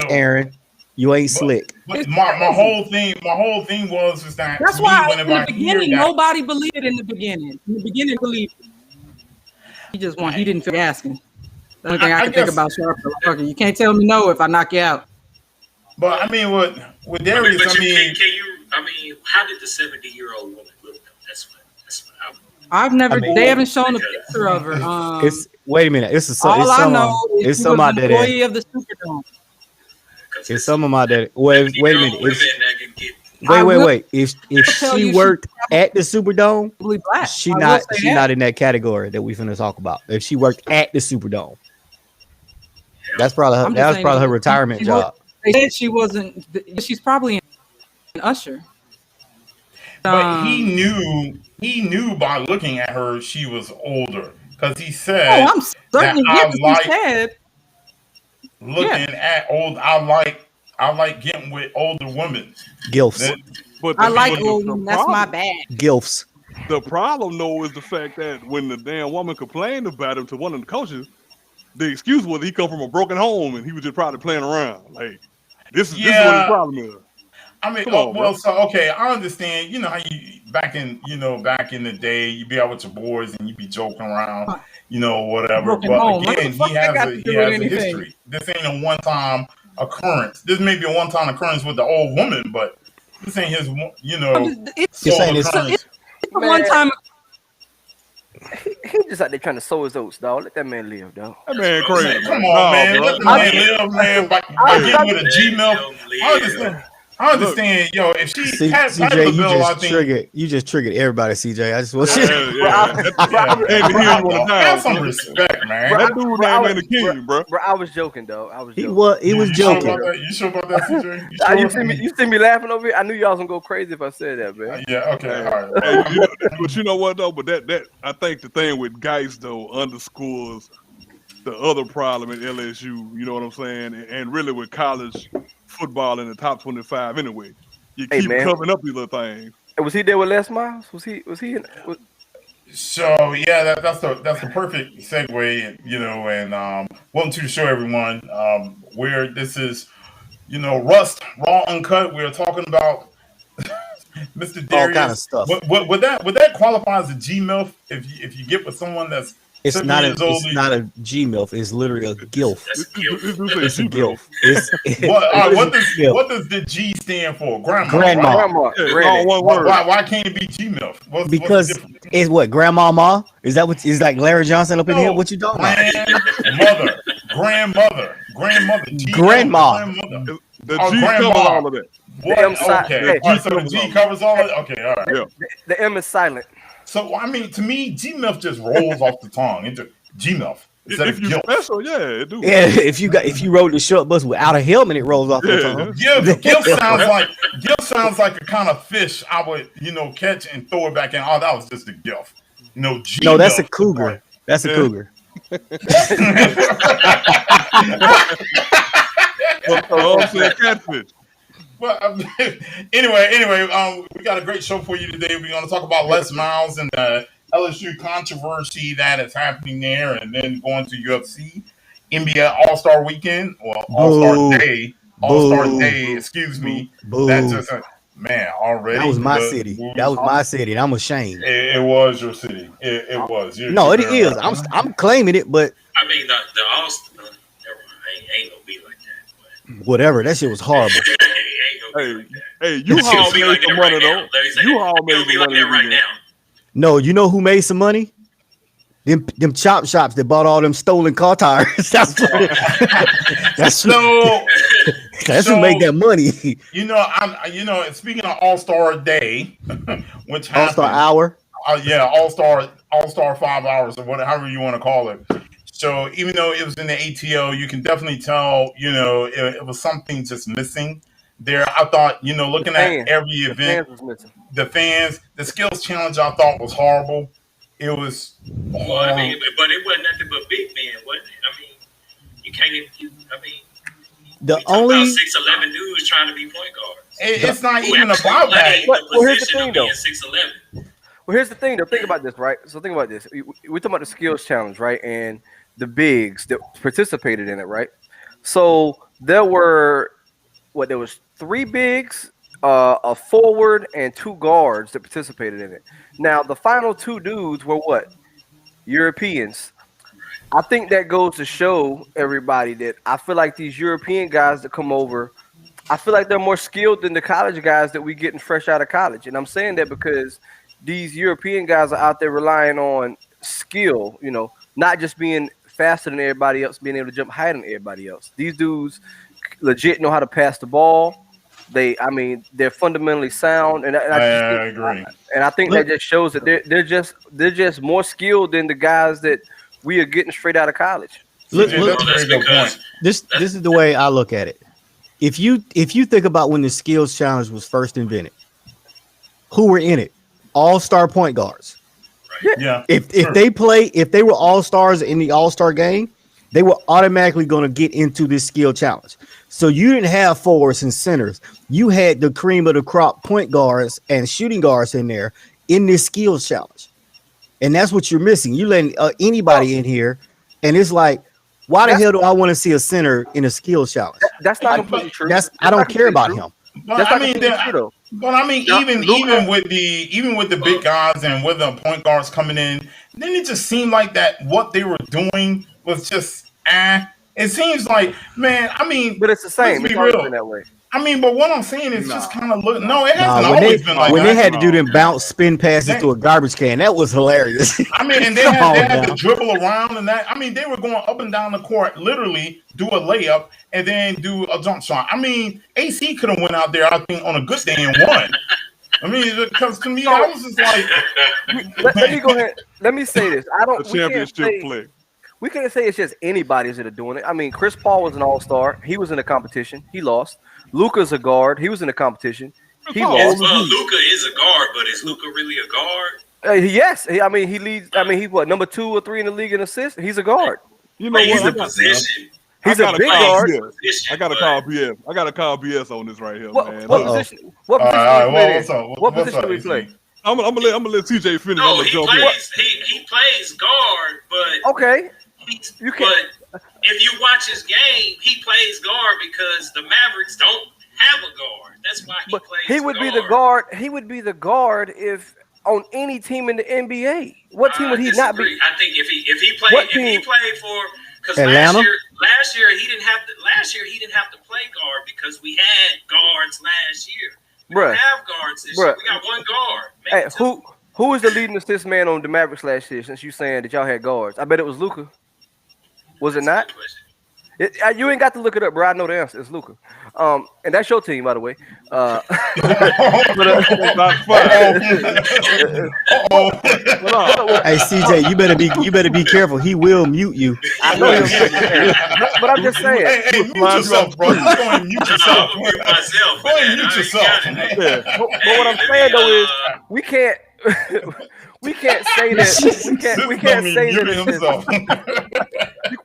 No, Aaron. You ain't but slick. but It's my whole thing was is that That's to me, why whenever in the I hear beginning, that, nobody believed it in the beginning. In the beginning, believed it. He didn't feel like asking. The only thing I I can think guess. about Sharp, fucker, you can't tell me no if I knock you out. But I mean, with I mean, Darius, but I mean, can you? I mean, how did the 70-year-old woman look? Though? That's what I'm I've never, I mean, they haven't shown a because picture of her. it's wait a minute. All It's I some know is it's she some was out an there that employee of the Superdome. it's it's some out there. Wait a minute. 70-year-old women that can get. I will Wait. If tell she you she's worked at the Superdome, probably black. she I will not say she that. not in that category that we finna talk about. If she worked at the Superdome, Yeah. I'm that just was saying probably her though, retirement job. they said she wasn't. She's probably an usher. but Um, he knew by looking at her she was older because he oh, said I'm that certain. Yeah, I 'cause he like said, looking yeah, at old. I like getting with older women. Gilfs, That I to like me, old. That's my bag. Gilfs. The problem though is the fact that when the damn woman complained about him to one of the coaches, the excuse was he come from a broken home and he was just probably playing around. Like this is what his yeah. problem is. I mean, Come on, bro. well, so okay, I understand. You know how you back in the day, you be out with your boys and you be joking around, whatever. Broken But home. What the again, fuck they got to he do with has a anything? history. This ain't a one time occurrence. This may be a one time occurrence with the old woman, but this ain't his This sole ain't his. occurrence. It's a one time. He just out there trying to sow his oats, dog. Let that man live, dog. That That's man what I'm crazy, saying. Come man. on, Nah, man. bro. Let the Let man him live, man. I By was getting about with to, a Gmail. I live. understand. I Look, understand, yo. If she Pat CJ, LaBelle, I think. you just triggered everybody, CJ. I just want you. yeah, bro, yeah. I, That, bro, I, Yeah, that ain't the man. hill you want to die Have on, some son. respect, man. bro, That I, dude bro, I name was, ain't a king, bro. bro, I was joking, dog. I was He joking. was You sure joking. about that? You sure about that, CJ? You You sure? see me laughing over here. I knew y'all was gonna go crazy if I said that, man. Yeah. Okay. Hey, All right. hey, Well, but you know what though? But that I think the thing with Geis though underscores the other problem at LSU. You know what I'm saying? And really with college football in the top 25 anyway. You Hey, keep man, covering up these little things. was he there with Les Miles? Was he? so yeah, that's the perfect segue, and welcome to the show, everyone. Where this is, Rust Raw Uncut. We're talking about Mr. All kind of Darius. stuff. Would that qualify as a G MILF if you get with someone that's 7 years older? It's not a G milf. It's literally a gilf. That's This guilt. dude said It's a G-Bill. gilf. It's What it's a gilf. what does the G stand for? Grandma, right? Grandma. Grandma, Yeah, it's all Granny. one Why, word. why can't it be G MILF? What's the Because difference? it's what grandmama. Is that what is like Larry Johnson up in here? No, What you talking about? grandmother, Grandma. grandmother. The Oh, G covers grandma. all of that. What? The M si- Okay. The hey, All G right, so the covers G all of it. covers all of it? Okay, all right. Yeah. the M is silent. So, I mean, to me, G MILF just rolls off the tongue. It's G MILF instead If of you guilt. special, yeah, it do. Yeah, if you rode the short bus without a helmet, it rolls off your Yeah. tongue. Gift sounds like a kind of fish I would, catch and throw it back in. Oh, that was just a gift. G No, that's a MILF. cougar. That's a Yeah. cougar. So I'm saying catfish. Well, anyway, we got a great show for you today. We're going to talk about Les Miles and the LSU controversy that is happening there, and then going to UFC, NBA All Star Weekend, or All Boo. Star Boo. Day. Excuse me. Boo. That just man already. That was my the city. movies- That was my city, and I'm ashamed. It was your city. It was. No, it is. I'm claiming it, but I mean, the all never mind. Ain't gonna be like that. whatever. That shit was horrible. But ain't gonna be like that. Hey, It's U-Haul gonna be made like some that money right now. though. Let me say U-Haul that. made It'll be some like money. that right this weekend. now. No, you know who made some money? Them chop shops that bought all them stolen car tires. That's So that's who make that money. I'm speaking of All Star Day, which All Star happened. Hour. Yeah, All Star 5 hours or whatever, however you want to call it. So even though it was in the ATO, you can definitely tell, it was something just missing there. I thought, looking at Fans. every The event, fans was missing. the fans, the skills challenge, I thought was horrible. It was Well, I mean, but it wasn't nothing but big men, wasn't it? I mean, you can't even. The we talk only about 6'11" dudes trying to be point guards. it's not Who even actually about play that. the Well, here's the position thing, of being though. 6'11". Well, here's the thing, though. Think about this, right? So think about this. We're talking about the skills challenge, right? And the bigs that participated in it, right? So there were there was 3 bigs, a forward, and 2 guards that participated in it. Now the final 2 dudes were what? Europeans. I think that goes to show everybody that I feel like these European guys that come over, I feel like they're more skilled than the college guys that we getting fresh out of college. And I'm saying that because these European guys are out there relying on skill, not just being faster than everybody else, being able to jump higher than everybody else. These dudes legit know how to pass the ball. They're fundamentally sound, and I agree. And I think that just shows that they're just more skilled than the guys that we are getting straight out of college. Look, That's a very good point. this is the way I look at it. If you think about when the skills challenge was first invented, who were in it? All-star point guards. Yeah. If they were all-stars in the all-star game, they were automatically going to get into this skill challenge. So you didn't have forwards and centers. You had the cream of the crop point guards and shooting guards in there in this skills challenge. And that's what you're missing. You letting anybody in here, and it's like, why the hell do I want to see a center in a skills challenge? That's not completely true. I don't care about him. But I mean, even with the big guys and with the point guards coming in, then it just seemed like that what they were doing was just It seems like, man. I mean, but it's the same. Let's It's be real. always been that way. I mean, but what I'm saying is just kind of look. No, it hasn't when always been like when that. they had to do them bounce spin passes to a garbage can, that was hilarious. I mean, and they had to dribble around and that. I mean, they were going up and down the court, literally do a layup and then do a jump shot. I mean, AC could have went out there, I think, on a good day and won. I mean, because to me, I was just like, let me go ahead. Let me say this. I don't. The championship play. We can't say it's just anybody's that are doing it. I mean, Chris Paul was an all-star. He was in the competition. He lost. Luka's a guard. He was in the competition. He lost. Luka is a guard, but is Luka really a guard? Yes. He leads. I mean, he's what, number 2 or 3 in the league in assists? He's a guard. You know He's what? a position. He's a big guard. I got to call BS. I got to call BS on this right here, man. What position do we play? I'm gonna let CJ finish. No, he plays guard, but okay. But if you watch his game, he plays guard because the Mavericks don't have a guard. That's why he plays. He would be the guard. He would be the guard if on any team in the NBA. What team would he not be? I think if he played for because Atlanta? last year he didn't have to play guard because we had guards last year. We don't have guards this year. We got one guard. Hey, who is the leading assist man on the Mavericks last year? Since you saying that y'all had guards, I bet it was Luka. Was it not? You ain't got to look it up, bro. I know the answer. It's Luka. And that's your team, by the way. Hey CJ, you better be careful. He will mute you. I know him, but I'm just saying. Hey, mute yourself, bro. You're going to mute yourself. I'm gonna mute myself. Go ahead and mute yourself. But what I'm saying though is we can't say that. We can't say that.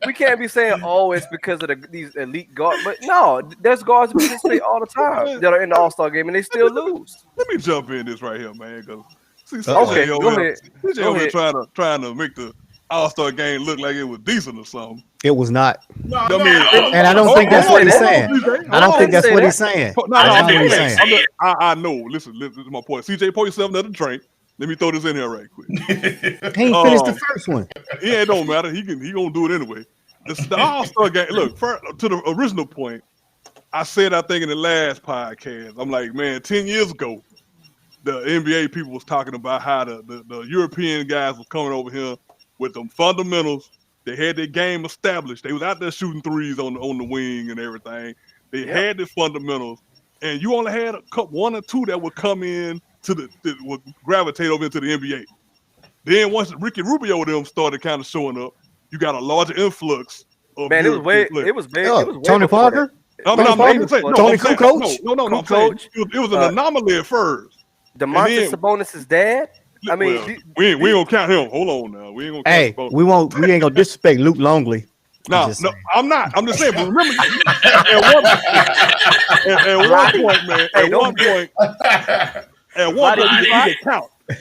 We can't be saying, oh, it's because of these elite guards. But no, there's guards who participate all the time that are in the All-Star game and they still lose. Let me jump in this right here, man. Okay, go ahead. CJ trying to make the All-Star game look like it was decent or something. It was not. And I don't think that's what he's saying. I don't think that's what he's saying. I know. Listen, this is my point. CJ, pour yourself another drink. Let me throw this in here right quick. He ain't finished the first one. Yeah, it don't matter. He gonna do it anyway. The All-Star game. Look, to the original point, I think in the last podcast, I'm like, man, 10 years ago, the NBA people was talking about how the European guys was coming over here with them fundamentals. They had their game established. They was out there shooting threes on the wing and everything. They had the fundamentals, and you only had one or two that would come in would gravitate over into the NBA. Then once Ricky Rubio them started kind of showing up, you got a larger influx of man. It was Tony Parker. Tony Kukoc. No. It was an anomaly at first. DeMontis Sabonis' dad. I mean, we ain't gonna count him. Hold on now. We ain't gonna count we ain't gonna disrespect Luke Longley. No, I'm not. I'm just saying. But remember, at one point,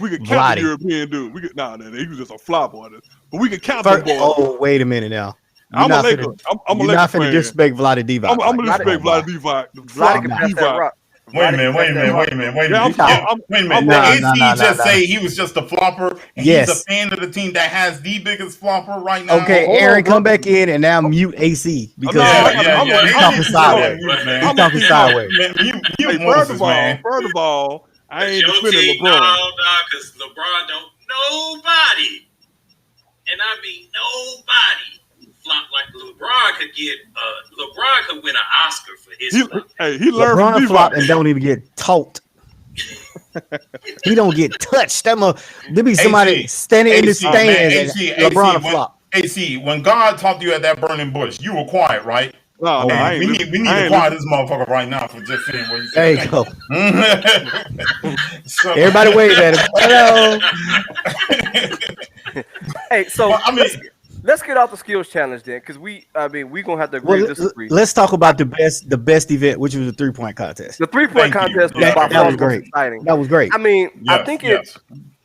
we could count the European dude. He was just a flop on it, but we could count them boys. Oh, wait a minute now. I'm a Laker. I'm a You're Laker not finna fan. disrespect Vlade Divac. I'm gonna respect Vlade Divac. Vlade can pass that rock. Wait a minute. Yeah, Wait a minute. Nah, Did nah, AC nah, just nah, say he was just a flopper and he's a fan of the team that has the biggest flopper right now? Okay, Hold Aaron, on, bro. come back in and now mute AC because Yeah. he's talking sideways. He's talking sideways. Mute First Moses, of man. all, I ain't Your defending team, LeBron. no, because LeBron don't nobody, and I mean nobody, flop like LeBron could get. LeBron could win an Oscar for his flop. He learned LeBron from flop Divac. and don't even get taught. He don't get touched. There be somebody AC, standing in the AC, man, stands AC, and LeBron when, flop. AC, when God talked to you at that burning bush, you were quiet, right? No, I ain't we need listening. to quiet this motherfucker right now for just saying what you said. There you go. So, Everybody wave at him. Hello. Hey, so Well, I mean, let's get off the skills challenge then, because we're gonna have to agree Well, to disagree. let's talk about the best event, which was the 3-point contest. The 3-point Thank you. contest was Yeah, by that far was the most great. exciting. That was great. I mean, yes.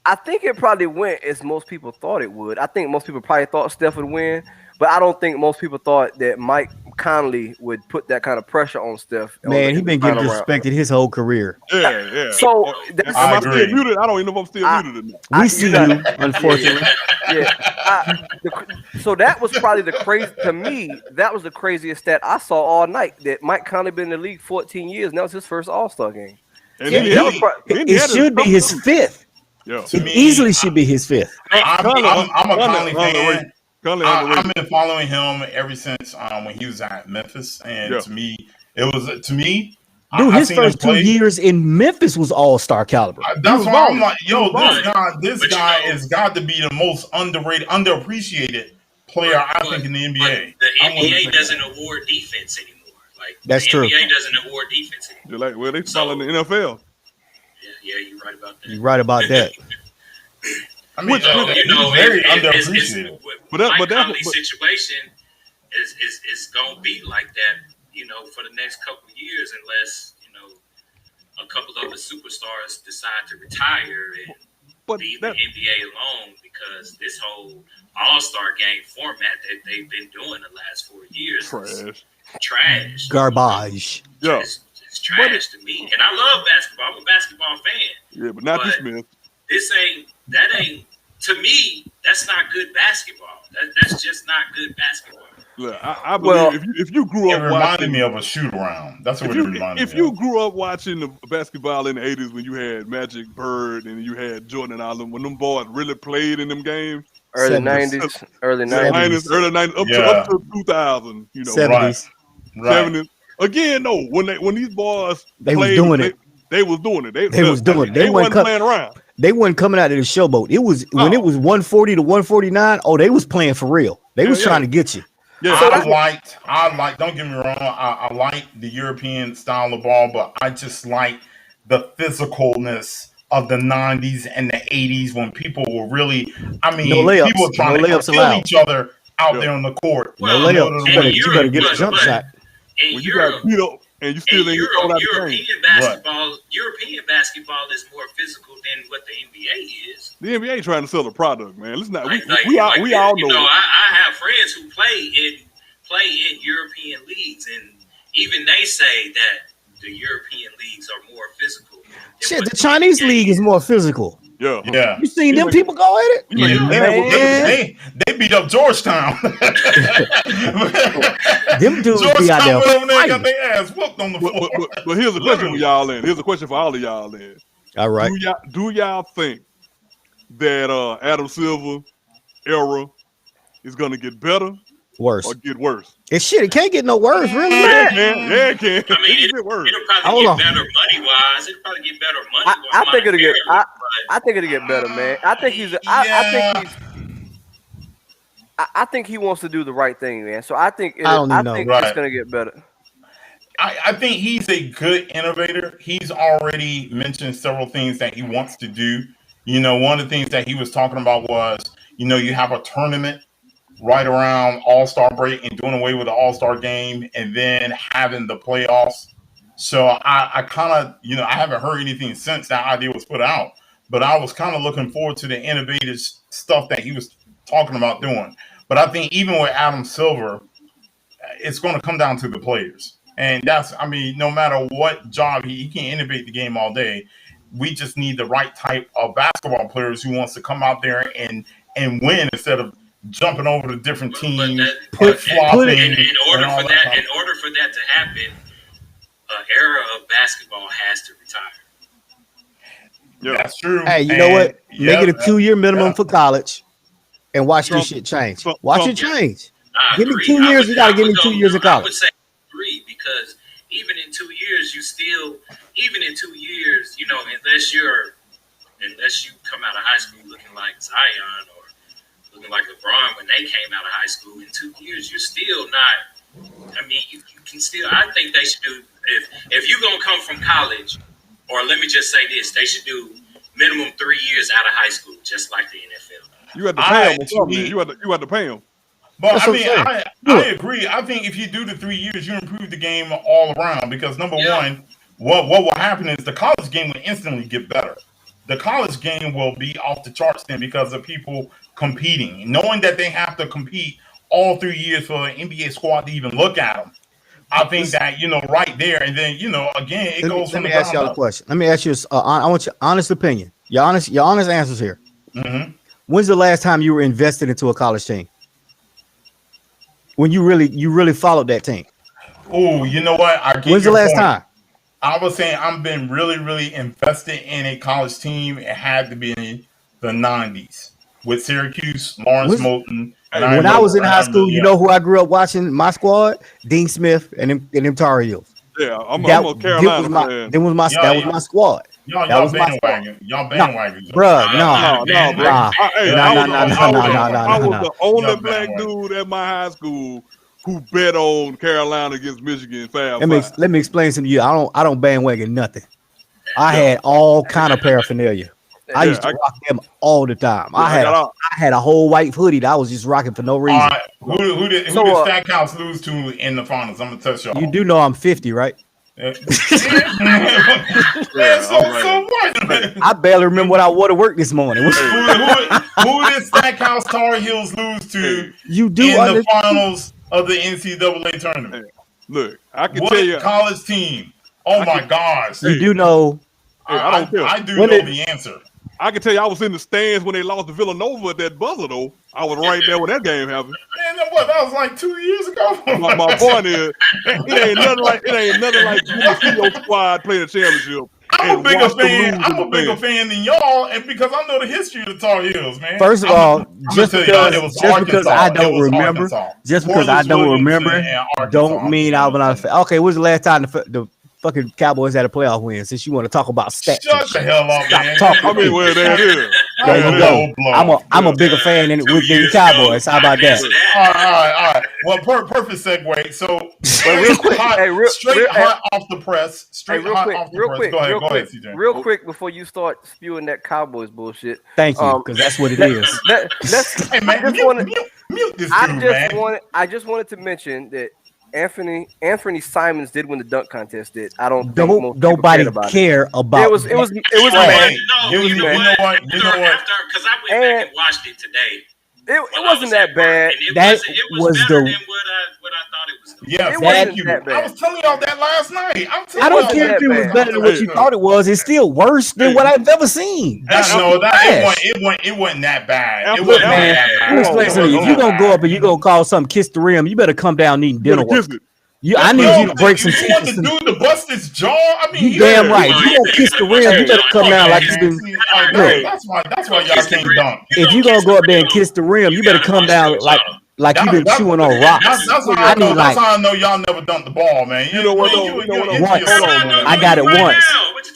I think it probably went as most people thought it would. I think most people probably thought Steph would win, but I don't think most people thought that Mike Conley would put that kind of pressure on Steph. Man, he's been getting disrespected his whole career. Yeah. So Am that's, I I agree. still muted? I don't even know if I'm still muted or not. We see you, unfortunately. so that was probably the crazy to me. That was the craziest stat I saw all night. That Mike Conley been in the league 14 years. And that was his first All-Star game. And Yeah, then he had It should be his fifth. Yeah. To It me, easily should be his fifth. I'm a Conley fan. Conley I've been following him ever since when he was at Memphis, and to me, it was Dude, his seen him first 2 play. years in Memphis was all-star caliber. That's why I'm like, yo, balling. this guy has got to be the most underrated, underappreciated player I think in the NBA. The NBA doesn't award defense anymore. Like That's the true. NBA doesn't award defense anymore. They following the NFL. Yeah, you're right about that. You're right about that. I mean, So, he's very underappreciated. But Mike that's- Conley's situation is going to be like that, for the next couple of years, unless a couple of the superstars decide to retire and leave the NBA alone, because this whole All-Star game format that they've been doing the last 4 years is trash. Garbage. Yeah. It's trash to me, and I love basketball. I'm a basketball fan. Yeah, but not this man. That ain't to me. That's not good basketball. That's just not good basketball. Look, I believe if you grew It up reminded watching, me of a shoot around. That's what it reminded me if you grew up watching the basketball in the 80s when you had Magic, Bird, and you had Jordan and Allen, when them boys really played in them games, Early 70s. 90s, early 70s. 90s. early 90s, up to 2000, 70s. Right. 70s. Again, no, when these boys They was played, doing it. They was doing it. They was doing it. They wasn't playing around. They wasn't coming out of the showboat. It was when it was 140 to 149. Oh, they was playing for real. They was trying to get you. Yeah, I like. Don't get me wrong. I like the European style of ball, but I just like the physicalness of the 90s and the 80s when people were really. I mean, No layups. people were trying No to layups kill allowed. each other out there on the court. No layups. You better get a jump shot. In when you Europe, got beat up and you still ain't thrown out the game. European basketball is more physical than what the NBA is. The NBA trying to sell a product, man. Let's not. Like, we all know. I have friends who play in European leagues, and even they say that the European leagues are more physical. Shit, the Chinese league is more physical. Yeah. You seen them people go at it? They beat up Georgetown. Them dudes be out there Georgetown went over there and got fighting. their ass whooped on the floor. But here's a question for y'all in. Here's a question for all of y'all in. All right. Do y'all think that Adam Silver era is gonna get better Worse. or get worse? It can't get no worse, really. Yeah, it can. I mean, It get worse. it'll probably get better money wise. It'll probably get better money wise. I think it'll get. I think it'll get better, man. I think he's. I think he wants to do the right thing, man. So I think. It's gonna get better. I think he's a good innovator. He's already mentioned several things that he wants to do. One of the things that he was talking about was, you have a tournament right around All-Star break and doing away with the All-Star game and then having the playoffs. So I kind of, I haven't heard anything since that idea was put out, but I was kind of looking forward to the innovative stuff that he was talking about doing. But I think even with Adam Silver, it's going to come down to the players. And that's, I mean, no matter what job he can innovate the game all day. We just need the right type of basketball players who wants to come out there and win instead of jumping over to different teams, in order for that to happen, an era of basketball has to retire. Yeah. That's true. Hey, you know what? Make it a 2-year minimum for college, and watch this shit change. Watch it change. Give me 2 years. You got to give me 2 years of college. I would say 3 because even in 2 years, you know, unless you come out of high school looking like Zion or looking like LeBron when they came out of high school, in 2 years, you're still not. I mean, you can still. I think they should do if you're gonna come from college, or let me just say this, they should do minimum 3 years out of high school, just like the NFL. You had to pay them. You had to pay them. But I mean, I agree. I think if you do the 3 years, you improve the game all around because number one, what will happen is the college game will instantly get better. The college game will be off the charts then because of people competing, knowing that they have to compete all 3 years for an NBA squad to even look at them. I think that, you know, right there, and then, you know, again, it goes. Let me ask y'all a question. Let me ask you. I want your honest opinion. Your honest answers here. Mm-hmm. When's the last time you were invested into a college team? When you really followed that team? Oh, you know what? When's the last time? I was saying I've been really, really invested in a college team. It had to be in the 90s with Syracuse, Lawrence Moulton. When I was in high school, you know who I grew up watching? My squad, Dean Smith and them Tar Heels. Yeah, I'm a Carolina fan. That was my squad. Y'all bandwagon. Y'all bandwagon. Bruh, no. I was the only black dude at my high school who bet on Carolina against Michigan. Let me explain something to you. I don't bandwagon nothing. I had all kind of paraphernalia. I used to rock them all the time. I had a whole white hoodie that I was just rocking for no reason. All right. Who did Stackhouse lose to in the finals? I'm gonna touch y'all. You do know I'm 50, right? So what? I barely remember what I wore to work this morning. Who did Stackhouse Tar Heels lose to in the finals of the NCAA tournament? Look, I can tell you, college team. Oh my gosh! You do know. I do know the answer. I can tell you, I was in the stands when they lost to Villanova at that buzzer, though. I was right there when that game happened. Man, that was like 2 years ago. My point is, it ain't nothing like when the CEO squad playing a championship. I'm a bigger fan than y'all, and because I know the history of the Tar Heels, man. First of all, just because I don't remember, don't mean I was not a fan. Okay, when's the last time the fucking Cowboys had a playoff win? Since you want to talk about stats, shut the hell up, man. I mean, where that is. There you go. I'm a bigger fan with the Cowboys. How about that? All right. Well, perfect segue. So, real quick, hot off the press. Go ahead, CJ. Real quick before you start spewing that Cowboys bullshit. Thank you, because that's what it is. Hey man, mute this dude, man. I just wanted to mention that Anthony Simons did win the dunk contest. Nobody care about it. It was You know what? Because I went back and watched it today. It wasn't that bad. It was better than what I thought it was. Yeah, thank you. I was telling y'all that last night. I don't care if it was better than what you thought it was. It's still worse than what I've ever seen. It wasn't that bad. It wasn't that bad. If you're gonna go up and you're gonna call something kiss the rim, you better come down needing dinner. I need you to break some teeth. You want the dude to bust his jaw? I mean, you damn right. If you gonna kiss the rim, you better come down like you've been. That's why y'all can't dunk. If you gonna go up there and kiss the rim, you better come down like you've been chewing on rocks. That's how I know y'all never dunked the ball, man. You know what? I got it once.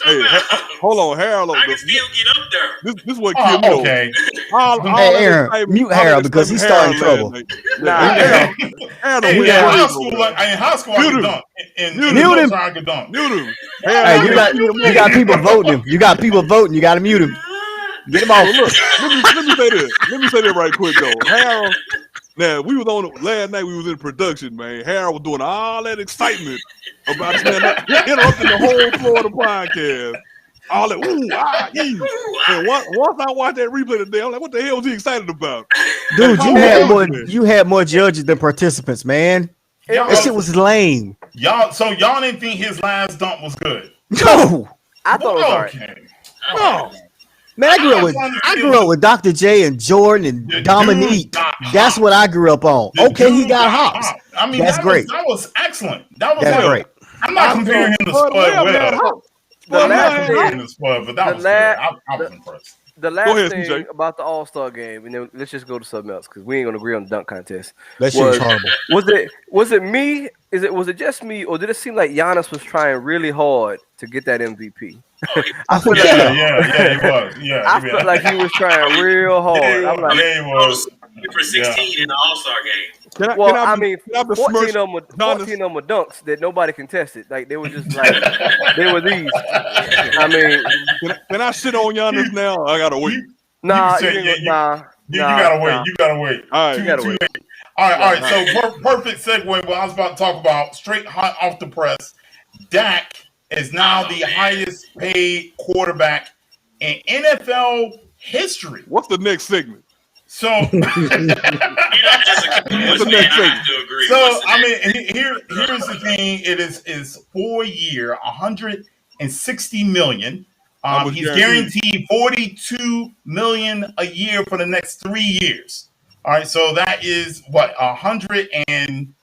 Hey, hold on, Harold. I can still get up there. This is what killed me. Okay. Hey, Aaron, mute Harold because he's starting trouble. In high school, I could dunk. Mute him. I could dunk. Mute him. Hey, you got people voting him. You got people voting. You got to mute him. Get him off. Look, let me say that right quick though. Harold. Now we was on last night. We was in production, man. Harold was doing all that excitement about this man interrupting the whole floor of the podcast. all that. Ooh, yeah. And once I watched that replay today, I'm like, what the hell was he excited about? Dude, you had more judges than participants, man. That shit was lame. Y'all didn't think his last dunk was good? No, I thought it was all right. Okay. no. Man, I grew up with Dr. J and Jordan and Dominique. That's what I grew up on. Okay, he got hops. I mean, that's great. That was excellent. That was That's great. I'm not comparing him to Spud Webb. I'm not comparing him to Spud, but that was good. I was impressed. The last ahead, thing CJ. about the All-Star game, and then let's just go to something else because we ain't gonna agree on the dunk contest. That shit was horrible. Was it me? Was it just me, or did it seem like Giannis was trying really hard to get that MVP? I feel I felt like he was trying real hard. I'm like, he was. For 16 in the All-Star game. I mean, 14 of them were dunks that nobody contested. Like they were just like they were these. I mean, can I shit on Giannis now? I gotta wait. You gotta wait. You gotta wait. All right, you gotta wait. All right. So perfect segue. What I was about to talk about, straight hot off the press. Dak is now the highest paid quarterback in NFL history. What's the next segment? So, As a Cowboys fan, I have to agree. So I mean, here's the thing. It is 4 year, 160 million. He's guaranteed 42 million a year for the next 3 years. All right, so that is what 100 and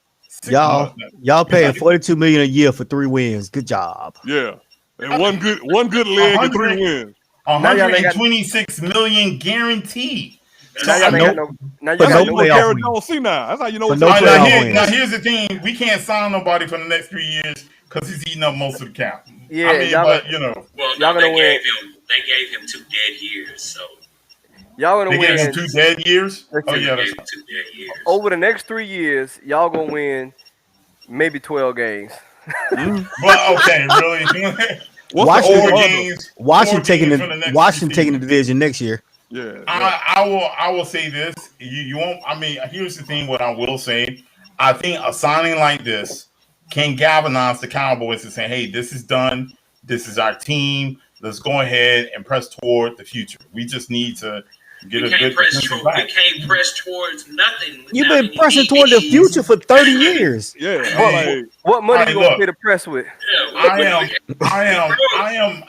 y'all paying 42 million a year for 3 wins. Good job. Yeah, and one good leg and 3 wins. 126 million guaranteed. Now y'all ain't got no Garrett Jones see now. That's how you know. Now here's the thing: we can't sign nobody for the next 3 years because he's eating up most of the cap. Yeah, I mean, but you know, well, no, they gave him 2 dead years, so y'all gonna win. Gave him 2 dead years. Oh yeah, that's 2 dead years. Over the next 3 years, y'all gonna win maybe 12 games. But okay, really. Washington taking the division next year. Yeah, I will say this. You won't. I mean, here's the thing. What I will say, I think a signing like this can galvanize the Cowboys and say, "Hey, this is done. This is our team. Let's go ahead and press toward the future. We just need to get a good defensive back." We can't press towards nothing. You've been pressing toward the future for 30 years. Yeah. What money you gonna pay the press with? I am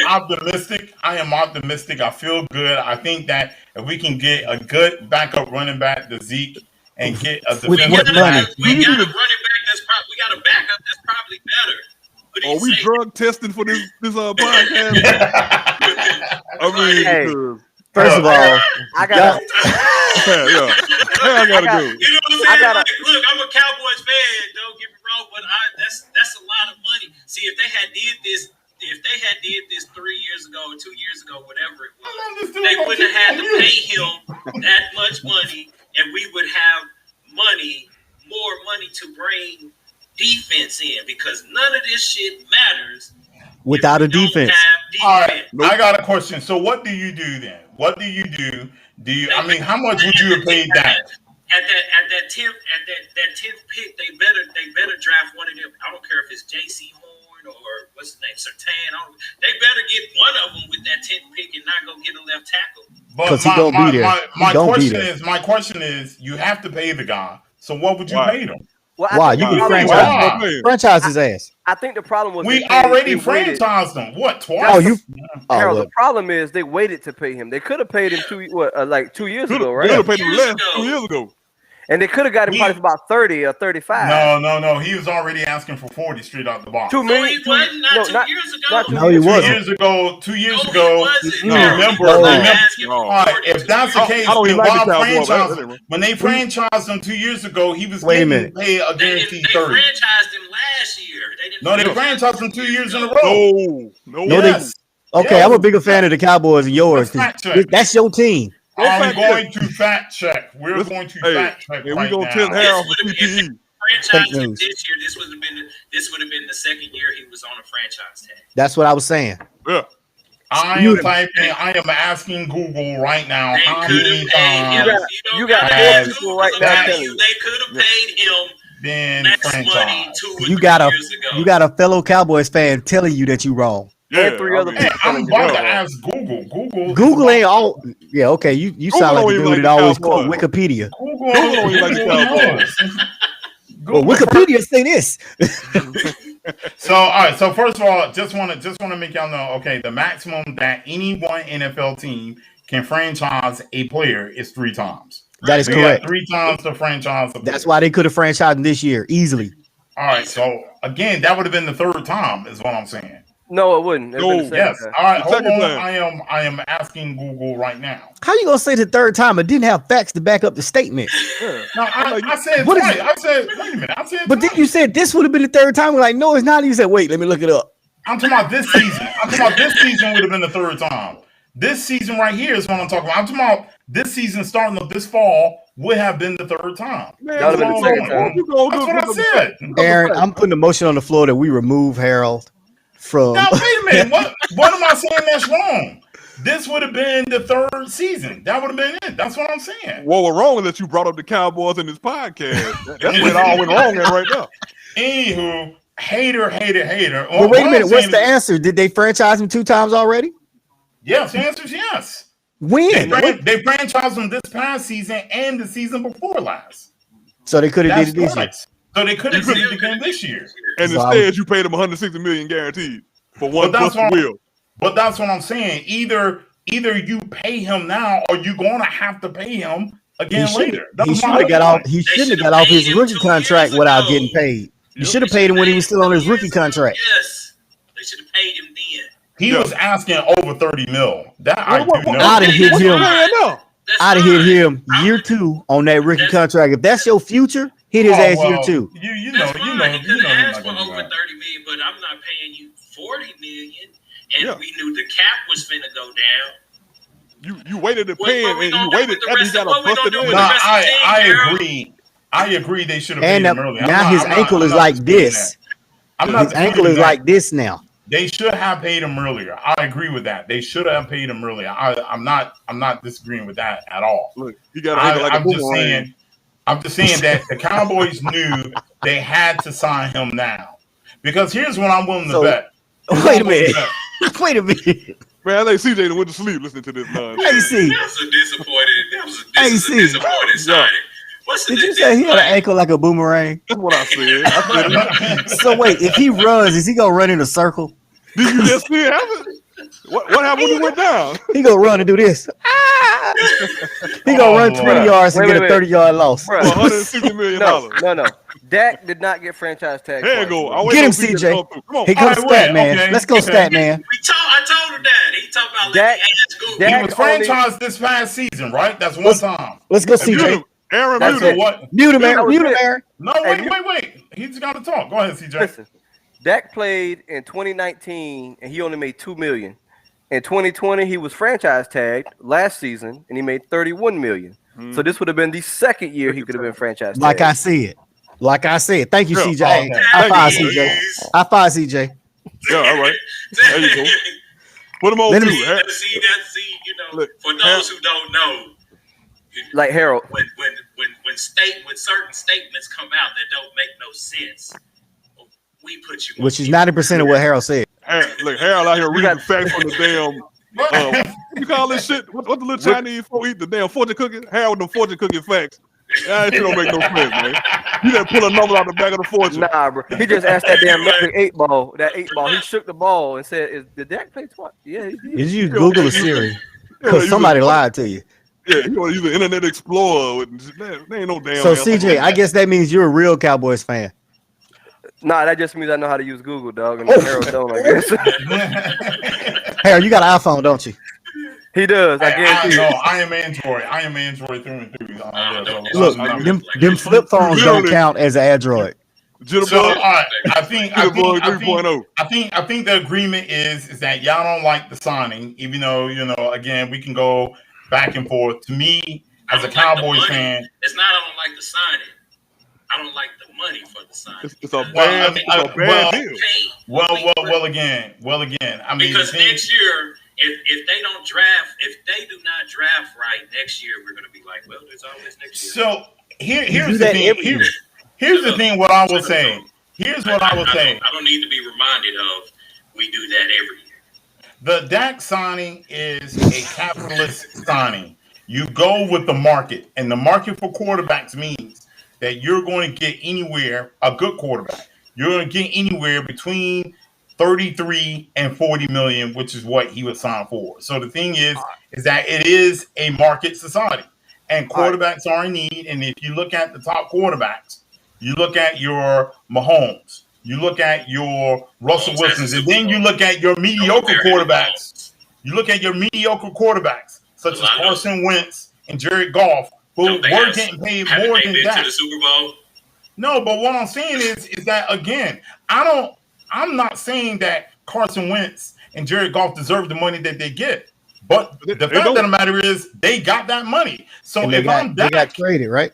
optimistic. I am optimistic. I feel good. I think that if we can get a good backup running back to Zeke and get a defensive money? We got a running back we got a backup that's probably better. Are we drug testing for this podcast? I mean, first of all, I gotta I gotta go. You know what I'm saying? Look, I'm a Cowboys fan. Don't get me wrong, but that's a lot of money. See, if they had did this 3 years ago or 2 years ago, whatever it was, they wouldn't have had to pay him that much money, and we would have more money to bring defense in, because none of this shit matters without a defense. All right, I got a question. So what do you do then? What do you do? I mean, how much would you have paid that? At that 10th pick, they better draft one of them. I don't care if it's J.C. Horn or what's his name, Surtain. They better get one of them with that 10th pick and not go get a left tackle. But my question is, you have to pay the guy. So what would you pay them? Why? You can franchise his ass. I think the problem was we already franchised him. What, twice? Harold, the problem is they waited to pay him. They could have paid him 2 years ago, right? They could have paid him less 2 years ago. And they could have got him probably for about 30 or 35. No. He was already asking for 40 straight out the box. 2 million? No, he wasn't. Not 2 years ago. No, he wasn't. 2 years ago. Remember. All right, if that's the case, when they franchised him 2 years ago, he was getting paid a guaranteed 30. They franchised him last year. They franchised him 2 years in a row. No. Okay, I'm a bigger fan of the Cowboys than yours. That's your team. I'm going to fact check. We're going to fact check. And we're gonna tell Harold for PPE. Franchise him this year. This would have been the second year he was on a franchise tag. That's what I was saying. Yeah. I am asking Google right now how many times you got 4 people right now telling you. They could have paid him less money 2 or 3 years ago. You got a fellow Cowboys fan telling you that you're wrong. and three other Hey, people. I'm about to ask Google. Google ain't all. Yeah, okay. You sound like don't the even dude like that the always quote Cowboys. Wikipedia. Google don't even like the Cowboys. Well, Wikipedia say this. So, all right. So, first of all, just want to make y'all know. Okay, the maximum that any one NFL team can franchise a player is 3 times. That is So you got correct. 3 times to franchise. That's why they could have franchised him this year easily. All right. So again, that would have been the 3rd time, is what I'm saying. No, it wouldn't. It would've been the Yes. second time. All right. The Hold second on. time. I am asking Google right now. How you gonna say the 3rd time? It didn't have facts to back up the statement. Yeah. No, I said What is twice. it? I said, wait a minute. I said But then twice. you said this would have been the 3rd time. We're like, no, it's not. You said, wait, let me look it up. I'm talking about this season. This season would have been the 3rd time. This season right here is what I'm talking about. I'm talking about this season starting of this fall would have been the 3rd time. Man, That would've been the second what time. you gonna That's do? what I said. Aaron, I'm putting a motion on the floor that we remove Harold from. Now wait a minute. What am I saying that's wrong? This would have been the 3rd season. That would have been it. That's what I'm saying. What was wrong is that you brought up the Cowboys in this podcast. That's where it all went wrong at right now. Anywho, hater. But wait a minute, what's the answer? Did they franchise him 2 times already? Yes, the answer is yes. When? They franchised him this past season and the season before last. So they could have did it this year. right. So they could have did it again this year. And So instead, you paid him 160 million guaranteed for one But that's plus what- wheel. But that's what I'm saying. Either you pay him now, or you're gonna have to pay him again later. He should have got off. He shouldn't have got off his rookie contract without getting paid. You should have paid him when he was still on his rookie contract. Yes, they should have paid him then. He was asking over 30 mil. That I do know. I'd have hit What's him. the plan now? That's I'd have hit fine. him year 2 on that rookie contract. If that's your future, hit his Oh, ass well, year 2. You know, That's you fine. know, He you could know. have he's asked not for gonna do over that. 30 million, but I'm not paying you 40 million. And Yeah. we knew the cap was finna go down. You waited to What pay him, we and gonna you do waited with the after he rest got of- a what we busted gonna do in. with No, the rest of the team, I Harold? agree. I agree. They should have And paid him earlier. now his ankle is like this. I'm not His ankle is disputing that. like this now. They should have paid him earlier. I agree with that. They should have paid him earlier. I'm not disagreeing with that at all. Look, he got an ankle like a boomerang. I'm just saying that the Cowboys knew they had to sign him now. Because here's what I'm willing to So- bet. Wait a minute. Wait a minute. Man, I think CJ went to sleep listening to this nonsense. Hey, see. That was a disappointed. Hey, This is a see. disappointed signing. What's the Did you say he had an like, ankle like a boomerang? That's what I said. I said, So wait, if he runs, is he gonna run in a circle? did you just see it happen? What happened when he went down? He gonna run and do this. Ah! He gonna run 20 Lord. yards and Wait, get wait, a 30-yard loss. Bruh. $160 million. No. Dak did not get franchise tag. There you twice. go. I wait Get him, on CJ to CJ. come through. Come on. Here comes All right, Stat wait, Man. okay, Let's go, okay. Stat Man. I told him that. He talking about Dak- letting ass go. Dak- He was only- franchised this past season, right? That's one Let's- time. Let's go, Mute CJ. him. Aaron, That's mute it. him. What? Mute him, Aaron. was Mute him, it. Aaron. No, Hey, wait. He's got to talk. Go ahead, CJ. Listen, Dak played in 2019 and he only made $2 million. In 2020, he was franchise tagged last season and he made $31 million. So this would have been the second year he could have been franchise tagged. Like I said. Like I said. Thank you, Yeah. CJ. Hey, Okay. high five, Thank you. CJ. High five, CJ. Yeah, all right. There you go. Put him on Let him- too. See, you know, Look, for those who don't know, Like Harold. when certain statements come out that don't make no sense, we put you on Which is TV. 90% of what Harold said. Look, Harold out here You reading got- facts from the damn. What you call this shit? What the little Chinese folk eat? The damn fortune cookie? Harold, the fortune cookie facts. That shit don't make no sense, man. You done pull a number out the back of the fortune. Nah, bro. He just asked that damn magic 8-ball. That 8-ball. He shook the ball and said, did Dak play twice? Yeah, he did. Is you Google or Siri? Yeah, Because you somebody was- lied to you. Yeah, you want to use the Internet Explorer. With, man, there ain't no damn. So, answer. CJ, I guess that means you're a real Cowboys fan. Nah, that just means I know how to use Google, dog. And Oh. Harold don't, I guess. Harold, you got an iPhone, don't you? He does. I guarantee you. I am Android. I am Android through and through. Look, them flip phones don't count as an Android. So, Jitterbug, I think 3.0. I think the agreement is that y'all don't like the signing, even though again we can go back and forth. To me, as a Cowboys fan, It's not I don't like the signing. I don't like the money for the signing. it's a Well, bad, I- it's a bad deal. Pay well, money again. I mean, because the thing- next year, if they don't draft, if they do not draft right next year, we're going to be like, well, there's always next year. So do here's the that thing. every year. Here's the thing. What I will say. Here's what I will say. I don't need to be reminded of. We do that every year. The Dak signing is a capitalist signing. You go with the market, and the market for quarterbacks means that you're going to get anywhere, a good quarterback, you're going to get anywhere between 33 and 40 million, which is what he would sign for. So the thing is that it is a market society, and quarterbacks are in need. And if you look at the top quarterbacks, you look at your Mahomes, you look at your Russell Wilsons, and then you look at your mediocre quarterbacks. You look at your mediocre quarterbacks, such as Carson Wentz and Jared Goff, who were getting paid more than that. To the Super Bowl? No, but what I'm saying is that again, I'm not saying that Carson Wentz and Jared Goff deserve the money that they get. But the fact of the matter is they got that money. So if I'm Dak, they got traded, right?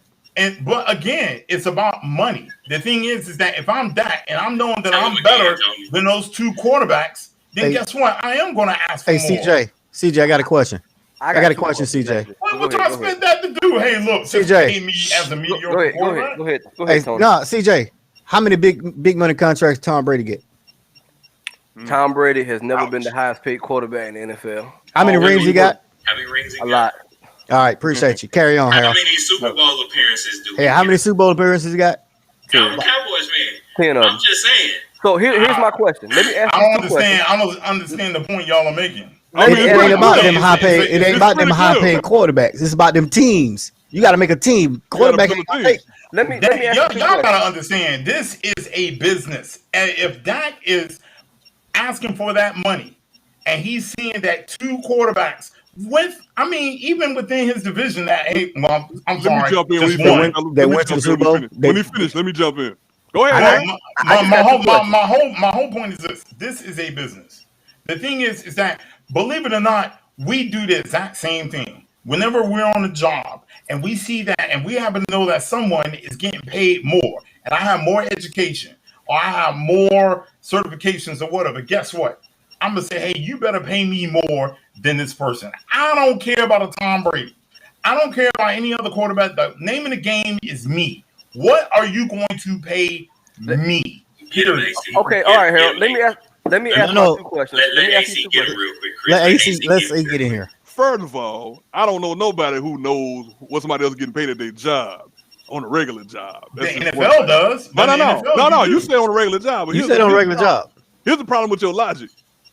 But again, it's about money. The thing is that if I'm Dak and I'm knowing that I'm better than those two quarterbacks, then guess what? I am going to ask for more. CJ, I got a question. I got a question, CJ. What do I expect that to do? Hey, look, CJ, pay me as a mediocre quarterback. Go ahead. Hey, no, CJ, how many big money contracts Tom Brady get? Tom Brady has never been the highest paid quarterback in the NFL. How many rings he got? How many rings he got? A lot. All right, appreciate you. Carry on, Harold. How many Super Bowl appearances do Hey, how many Super Bowl appearances he got? I'm a Cowboys fan. 10 of them. I'm just saying. So here's my question. Let me ask you I two questions. don't understand the point y'all are making. It ain't about them high paid. It ain't about them high paid quarterbacks. It's about them teams. You got to make a team. Quarterback. Let me ask you Y'all gotta understand. This is a business, and if Dak is asking for that money, and he's seeing that two quarterbacks even within his division, that I'm sorry, Let me jump in. just one. They went to the Super Bowl. When he finished, let me jump in. Go ahead. My whole point is this: this is a business. The thing is that, believe it or not, we do the exact same thing. Whenever we're on a job and we see that, and we happen to know that someone is getting paid more, and I have more education, or I have more certifications or whatever, guess what? I'm gonna say, hey, you better pay me more than this person. I don't care about a Tom Brady. I don't care about any other quarterback. The name of the game is me. What are you going to pay me? Okay, all right, Harold. Let me ask you two questions. Let AC get it real quick, Chris. Let's get in here. First of all, I don't know nobody who knows what somebody else is getting paid at their job on a regular job. The NFL does. No. You say on a regular job. You said on a regular job. Here's the problem with your logic.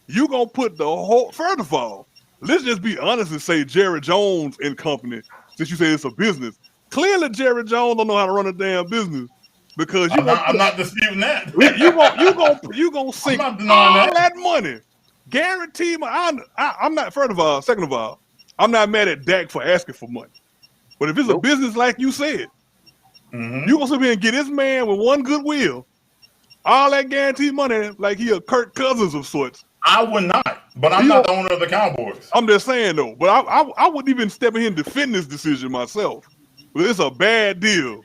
You gonna put the whole. First of all, let's just be honest and say Jerry Jones and company. Since you say it's a business, clearly Jerry Jones don't know how to run a damn business because I'm not disputing that. you gonna sink all that. that money. Guarantee I'm not. Second of all, I'm not mad at Dak for asking for money. But if it's a business like you said, you gonna sit here and get this man with one goodwill, all that guaranteed money like he a Kirk Cousins of sorts. I would not, but I'm not the owner of the Cowboys. I'm just saying though, but I wouldn't even step in here and defend this decision myself. But it's a bad deal.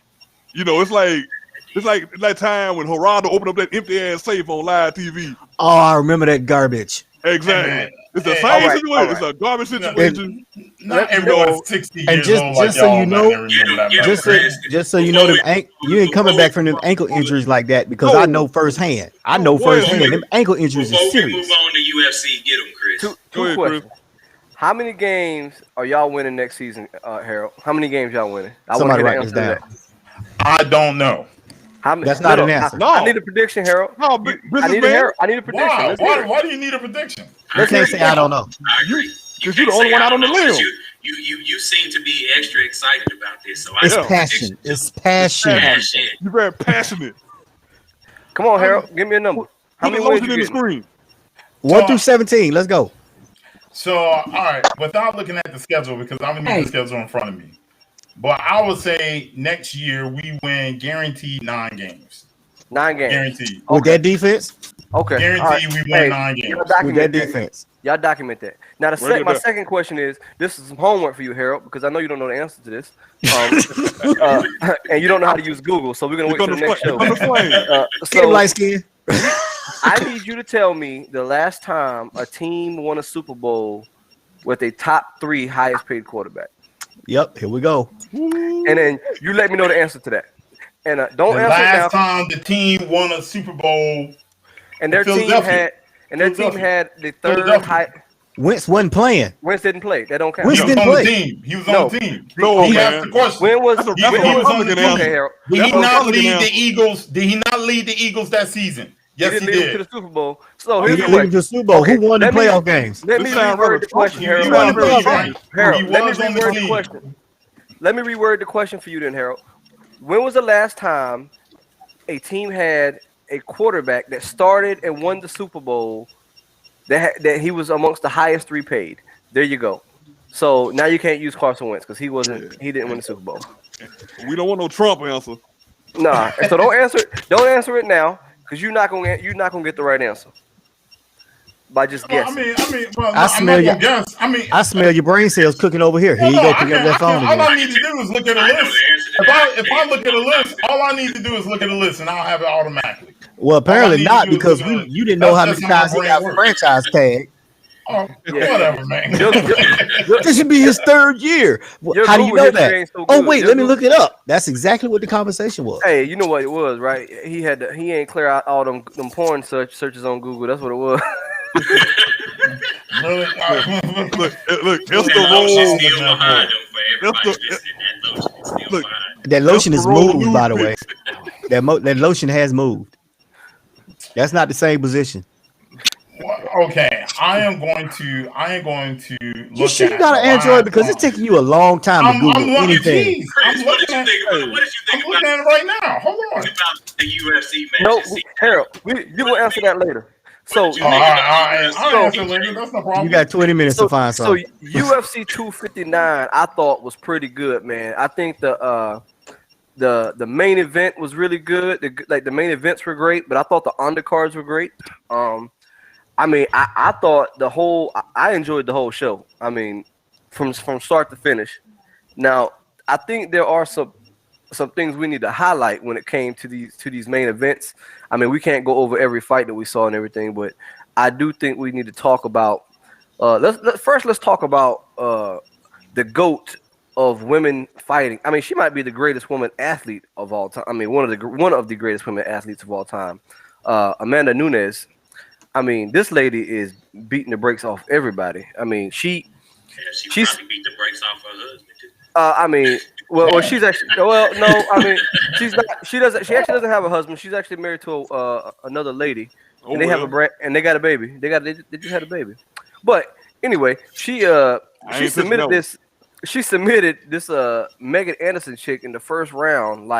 You know, it's like that time when Geraldo opened up that empty ass safe on live TV. Oh, I remember that garbage. Exactly. It's the same situation. It's a garbage situation. Not everyone's 60 and years old. Just so you know, just so you know, you ain't coming back from them ankle injuries like that because I know firsthand. Them ankle injuries are serious. Move on to UFC. Get them, Chris. Two questions. How many games are y'all winning next season, Harold? How many games y'all winning? Somebody write this down. I don't know. That's not an answer. I need a prediction, Harold. No, I need a prediction. Why do you need a prediction? You can't say I don't know. I agree. You're the only one out on the limb. You seem to be extra excited about this. So it's passion. It's passion. You're very passionate. Come on, Harold. Give me a number. How many wins you in the screen? 1 through 17. Let's go. So, all right, without looking at the schedule, because I'm gonna need the schedule in front of me. But I would say next year we win guaranteed 9 games. 9 games. Guaranteed. With that defense? Okay. Guaranteed we win 9 games. With that defense. Y'all document that. Now, my second question is, this is some homework for you, Harold, because I know you don't know the answer to this. And you don't know how to use Google, so we're going to wait till the next show. Get him light skin. I need you to tell me the last time a team won a Super Bowl with a top 3 highest paid quarterback. Yep, here we go. And then you let me know the answer to that. And don't the answer last now. time the team won a Super Bowl, and their team had and their team had the third Philadelphia. high. Wentz wasn't playing. Wentz didn't play. That don't count. Wentz He was didn't on play. the team. He was No. on the team. No, He man. asked the question. When was That's a He was on the Republican team. answer. okay, Harold? Did he That's a not Republican lead answer. the Eagles? Did he not lead the Eagles that season? Yes, he didn't lead them to did. the Super Bowl. So He here's didn't the lead him to question. the Super Bowl. Okay, Who won the let me- playoff games? Let me This sound reword very- the question, He Harold. was on the Harold, team, right? Harold, He let me was on the reword the team. question. Let me reword the question for you then, Harold. When was the last time a team had a quarterback that started and won the Super Bowl that he was amongst the highest 3 paid? There you go. So now you can't use Carson Wentz because he didn't win the Super Bowl. We don't want no Trump answer. Nah. So don't answer it now because you're not gonna get the right answer by just Well, guessing. well, I I'm smell not you. gonna guess. I smell your brain cells cooking over here. Here Well, you no, go. I Pick up can't- that I phone can't- All I again. need to do is look at a I know the list. answer to If that. I look at a list, all I need to do is look at a list, and I'll have it automatically. Well, apparently need to not do is because look at it. you didn't know how That's many just times how he my got brain franchise tag. Oh, Yeah. whatever, man. This should be his 3rd year. Your How do you Google know history that? ain't so Oh good. wait, Your let me Google- look it up. That's exactly what the conversation was. Hey, you know what it was, right? He ain't clear out all them porn searches on Google. That's what it was. Really? Look, it's That the lotion's role. still behind them for everybody That's the- listening. That lotion is still Look. behind them. That lotion That's is the role moved, of by the way. news That lotion has moved. That's not the same position. Okay, I am going to You look sure you at got an the Android line because it's from- taking you a long time to Google looking- anything. geez, I'm Chris, what did looking you at think about? What did you I'm think looking about at it right now. Hold on. the UFC match? No, this season? Harold, you will answer that later. So, What did you All think right, about I'll the answer UFC? later. That's no problem. You got 20 minutes to find something. UFC 259, I thought was pretty good, man. I think the main event was really good. The main events were great, but I thought the undercards were great. I mean, I thought I enjoyed the whole show. I mean, from start to finish. Now, I think there are some things we need to highlight when it came to these main events. I mean, we can't go over every fight that we saw and everything, but I do think we need to talk about. Let's talk about the GOAT of women fighting. I mean, she might be the greatest woman athlete of all time. I mean, one of the greatest women athletes of all time, Amanda Nunes. I mean, this lady is beating the brakes off everybody. I mean, She she's- probably beat the brakes off her husband too. I mean, well, she's actually no. I mean, she's not. She actually doesn't have a husband. She's actually married to another lady, and they have a brand, and they got a baby. They just had a baby. But anyway, she submitted this. She submitted this Megan Anderson chick in the first round,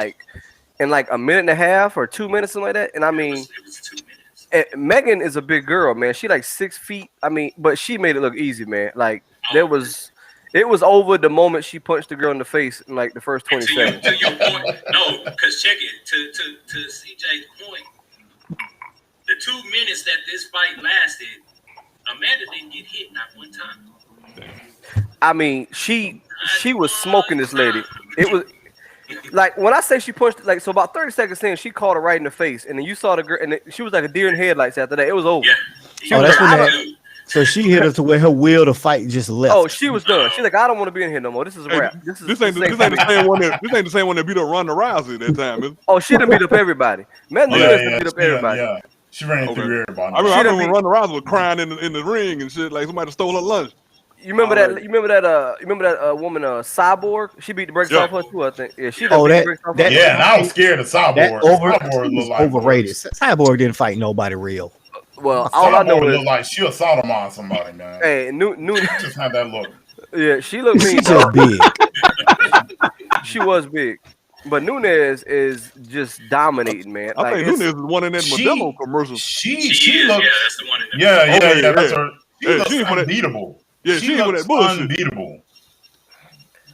in a minute and a half or 2 minutes, something like that. And I mean, It was 2 minutes. Megan is a big girl, man. She like 6 feet. I mean, but she made it look easy, man. Like it was over the moment she punched the girl in the face in like the first 20 seconds. To your point, no, because check it. To CJ's point, the 2 minutes that this fight lasted, Amanda didn't get hit not one time. I mean, she was smoking this lady. It was like when I say she punched, like, so about 30 seconds in, she caught her right in the face, and then you saw the girl, and she was like a deer in headlights after that. It was over. Yeah. Oh, that's when I that- don't- So she hit her to where her will to fight just left. Oh, she was done. She's like, I don't want to be in here no more. This is a Hey, wrap. this ain't the same one that beat up Ronda Rousey that time. Is it? Oh, she done beat up everybody. Man, beat up everybody. Yeah. She ran through everybody. I She remember done when Ronda Rousey was crying in the ring and shit like somebody stole her lunch. You remember that woman, Cyborg? She beat the brakes Yeah. off her too, I think. Yeah, she. Oh, done beat that- the brakes off that- her. Yeah, and I was scared of Cyborg. That Cyborg looked like overrated. Cyborg didn't fight nobody real. Well, all I know Cyborg is, looked like she'll sodomine somebody, man. hey, new, Just had that look. yeah, she looked She's mean. just big. She was big, but Nunes is just dominating, man. I think it's- Nunes is one in that She- Modelo commercial. She She is, looked. yeah, that's the one in the Yeah, that's yeah. her. She Yeah, looks she ain't with that- unbeatable. Yeah, she ain't with looks that bullshit. unbeatable.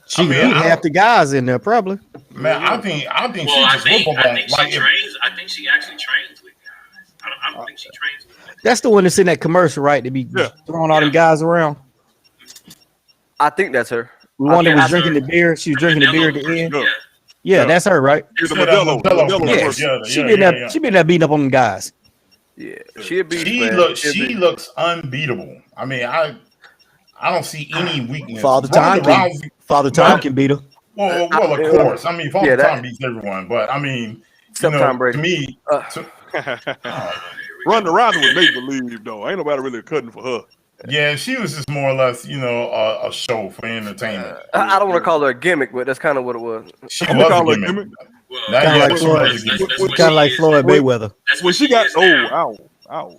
She I mean, beat I half the guys in there, probably. Man, I think Well, she I just think looked she like if- trains. I think she actually trains with guys. I don't think she trains with women. That's the one that's in that commercial, right? To be Yeah. throwing all them guys around. I think that's her. The one that think was that's drinking the beer. She was drinking the beer at the end. Yeah. Yeah. Yeah, that's her, right? She's the Yeah, Modelo. Modelo Modelo commercial. commercial. Yeah, She yeah, been yeah, there. yeah. She been there beating up on them guys. Yeah, she a beast, She man. looks. She a She beast. looks unbeatable. I mean, I don't see any weakness. Father Time Ronda can, Rousey- Father Time can beat her. Well, of course. I mean, Father Yeah, that- Time beats everyone, but I mean, Except Tom Brady. to me, Uh, to- Here Ronda Rousey was make believe though. Ain't nobody really cutting for her. Yeah, she was just more or less, a show for entertainment. I don't want to call her a gimmick, but that's kind of what it was. She I'm was gonna a call her gimmick. Well, That- Kinda yeah, like she Floyd. was a gimmick. that's what Kind of like she is Floyd now. Mayweather. That's When what she got is now. ow.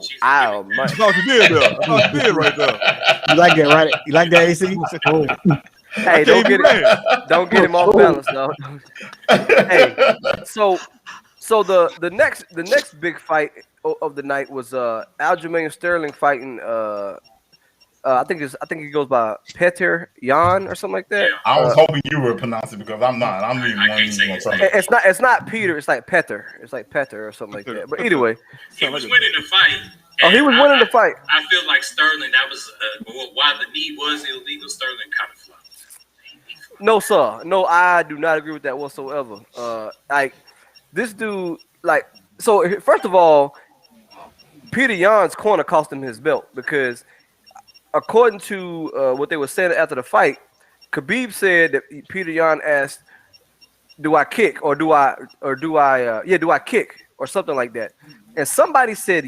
She's a Ow, gimmick. my. I thought she did there. I thought she did right there. You like that, right? You like that, AC? Oh. Hey, I don't can't get be mad. don't get him off balance, though. Hey, so the next big fight of the night was Aljamain Sterling fighting I think he goes by Petr Yan or something like that. Yeah. I was hoping you would pronounce it because I'm not. I'm even I one can't say even his gonna name. try. It's not Peter. It's like Petr. It's like Petr or something like that. But anyway, He was winning the fight. oh, he was and winning the fight. I feel like Sterling, that was while the knee was illegal, Sterling kind of flopped. No, sir. No, I do not agree with that whatsoever. Like this dude, so first of all, Peter Yan's corner cost him his belt because, according to what they were saying after the fight, Khabib said that Peter Yan asked, "Do I kick or do I kick or something like that?" And somebody said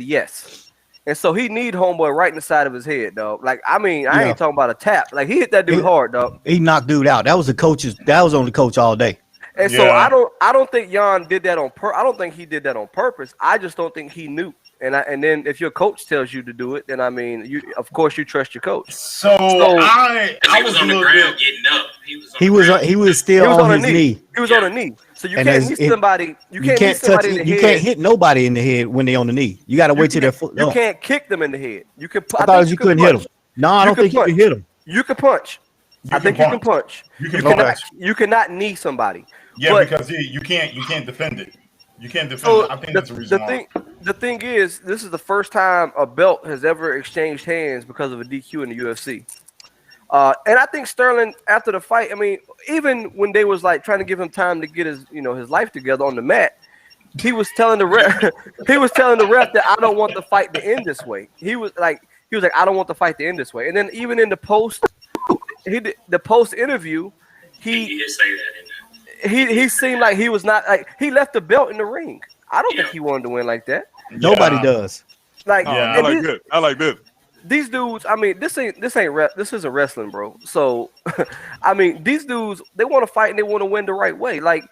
yes. And so he need homeboy right in the side of his head, dog. Like, I mean, I Yeah. ain't talking about a tap. Like, he hit that dude hard, dog. He knocked dude out. That was on the coach all day. And so Yeah. I don't think Jan did that on I don't think he did that on purpose. I just don't think he knew. And then if your coach tells you to do it, then I mean, of course you trust your coach. So I I was was a on the little ground bit. getting up. He was He was still on his knee. He was on a knee. So you And can't as hit it- somebody. You can't hit touch somebody it. in the You head. can't hit nobody in the head when they on the knee. You got to wait till their foot. You No. can't kick them in the head. You can. I thought you couldn't hit punch. him. No, I You don't can think you punch. can hit him. You can punch. I think you can punch. You You can cannot. punch. You cannot knee somebody. Yeah, But- because you can't defend it. You can't defend So it. I think that's the reason why. the thing is, this is the first time a belt has ever exchanged hands because of a DQ in the UFC. And I think Sterling, after the fight, I mean, even when they was like trying to give him time to get his life together on the mat, he was telling the ref, that I don't want the fight to end this way. He was like, I don't want the fight to end this way. And then even in the post interview, He did say that in there. he seemed like he was not like he left the belt in the ring. I don't think Yeah. he wanted to win like that. Nobody Yeah. does. Like, Oh, Yeah. I and like these, that. I like that. these dudes, I mean, this isn't wrestling, bro. So, I mean, these dudes, they want to fight and they want to win the right way. Like,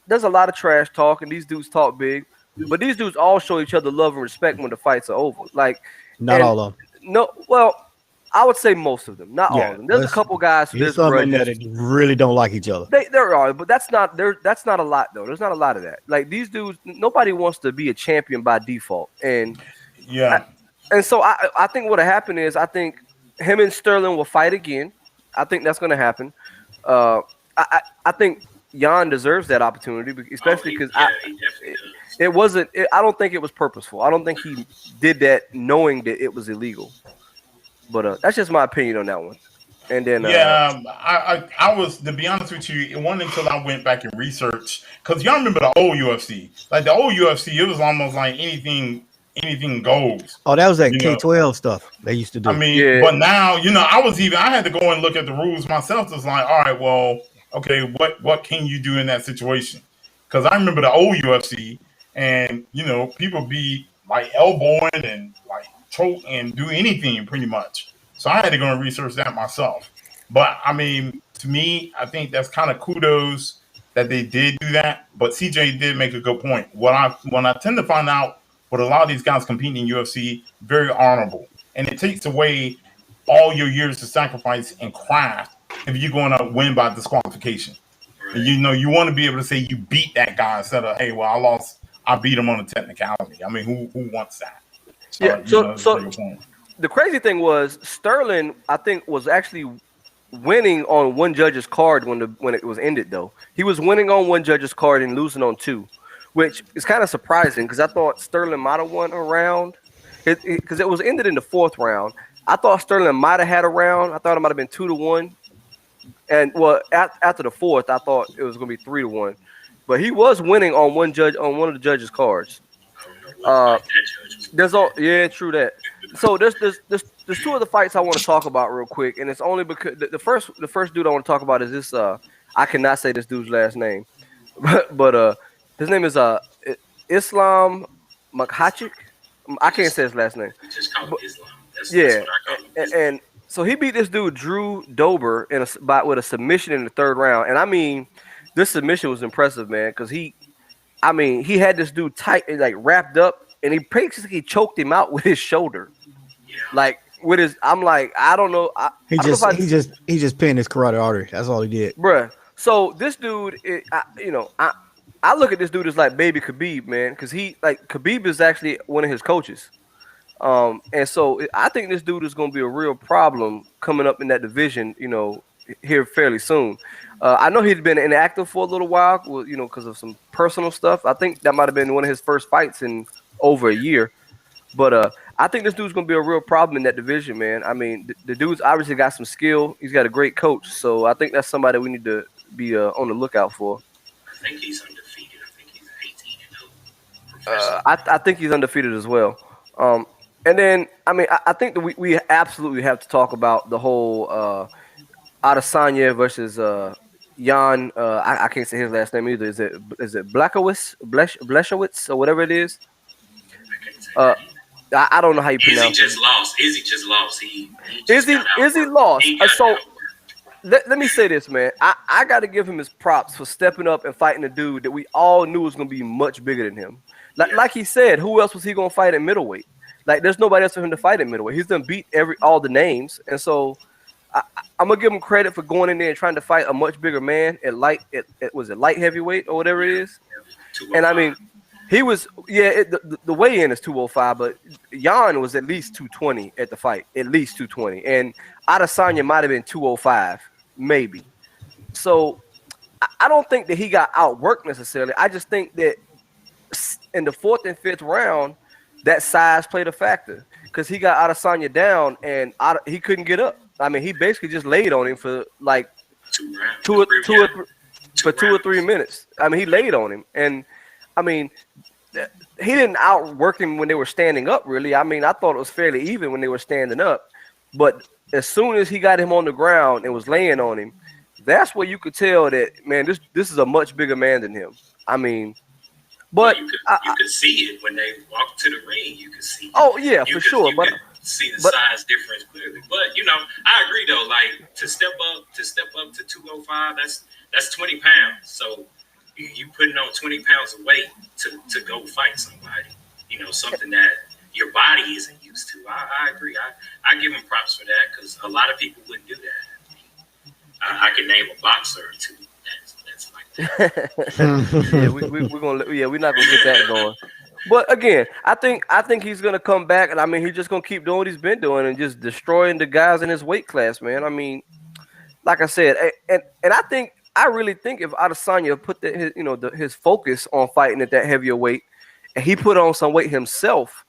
there's a lot of trash talk, and these dudes talk big, but these dudes all show each other love and respect when the fights are over. Like, Not and- all of them. no, well, I would say most of them, not all Yeah, of them. There's a there's- couple guys who There's there's some in grudges. there that really don't like each other. There are, but that's not a lot though. There's not a lot of that. Like these dudes, nobody wants to be a champion by default, and Yeah. so I think what'll happen is I think him and Sterling will fight again. I think that's gonna happen. I think Jan deserves that opportunity, especially because he definitely does. it wasn't. I don't think it was purposeful. I don't think he did that knowing that it was illegal. But that's just my opinion on that one. And then Yeah, I was, to be honest with you, it wasn't until I went back and researched, because y'all remember the old UFC. Like the old UFC, it was almost like anything goes. Oh, that was that You know. K-12 stuff they used to do. I mean, Yeah. but now, I had to go and look at the rules myself. It's like, all right, well, okay, what can you do in that situation? Because I remember the old UFC, and people be like elbowing and like choke and do anything pretty much. So I had to go and research that myself. But I mean, to me, I think that's kind of kudos that they did do that. But CJ did make a good point. When I tend to find out what a lot of these guys competing in UFC, very honorable, and it takes away all your years of sacrifice and craft if you're going to win by disqualification. And you want to be able to say you beat that guy instead of, hey, well, I beat him on a technicality. I mean, who wants that? Yeah, that's so a good point. the crazy thing was Sterling, I think, was actually winning on one judge's card when it was ended. Though he was winning on one judge's card and losing on two, which is kind of surprising because I thought Sterling might have won a round because it was ended in the fourth round. I thought Sterling might have had a round. I thought it might have been 2-1, and well, after the fourth, I thought it was going to be 3-1. But he was winning on one of the judge's cards. Yeah, true that. So there's two of the fights I want to talk about real quick, and it's only because the first dude I want to talk about is this. I cannot say this dude's last name, but his name is Islam Makhachev. I can't say his last name. We just call him Islam. That's Yeah, what I call him. and so he beat this dude Drew Dober with a submission in the third round, and I mean, this submission was impressive, man, because he had this dude tight, like wrapped up, and he basically choked him out with his shoulder, like with his. I'm like, I don't know. He just pinned his carotid artery. That's all he did, bruh. So this dude, I look at this dude as like baby Khabib, man, because Khabib is actually one of his coaches. And so I think this dude is going to be a real problem coming up in that division, here fairly soon. I know he's been inactive for a little while, because of some personal stuff. I think that might have been one of his first fights in over a year. But I think this dude's going to be a real problem in that division, man. I mean, the dude's obviously got some skill. He's got a great coach. So I think that's somebody we need to be on the lookout for. I think he's undefeated. I think he's 18-0. I think he's undefeated as well. And then, I mean, I think that we absolutely have to talk about the whole Adesanya versus Jan. I can't say his last name either. Is it Blachowicz or whatever it is? I don't know how you pronounce it. Izzy just lost. He lost. So let me say this, man. I got to give him his props for stepping up and fighting a dude that we all knew was going to be much bigger than him. Like he said, who else was he going to fight at middleweight? Like, there's nobody else for him to fight at middleweight. He's done beat all the names, and so I'm gonna give him credit for going in there and trying to fight a much bigger man at light heavyweight or whatever it is. And I mean, he was the weigh-in is 205, but Jan was at least 220 at the fight, at least 220, and Adesanya might have been 205, maybe. So I don't think that he got outworked necessarily. I just think that in the fourth and fifth round, that size played a factor because he got Adesanya down and he couldn't get up. I mean, he basically just laid on him for like two or three minutes. I mean, he laid on him, and I mean, he didn't outwork him when they were standing up. Really, I mean, I thought it was fairly even when they were standing up, but as soon as he got him on the ground and was laying on him, that's where you could tell that, man, this is a much bigger man than him. I mean. But you could see it when they walked to the ring. You could see. Oh yeah, for sure. But see the size difference clearly. But I agree though. Like to step up to 205, that's 20 pounds. So you putting on 20 pounds of weight to go fight somebody. Something that your body isn't used to. I agree. I give him props for that because a lot of people wouldn't do that. I can name a boxer or two. That's like that. Yeah, we're not gonna get that going. But again, I think he's gonna come back, and I mean he's just gonna keep doing what he's been doing and just destroying the guys in his weight class, man. I mean, like I said, and I really think if Adesanya put his focus on fighting at that heavier weight, and he put on some weight himself,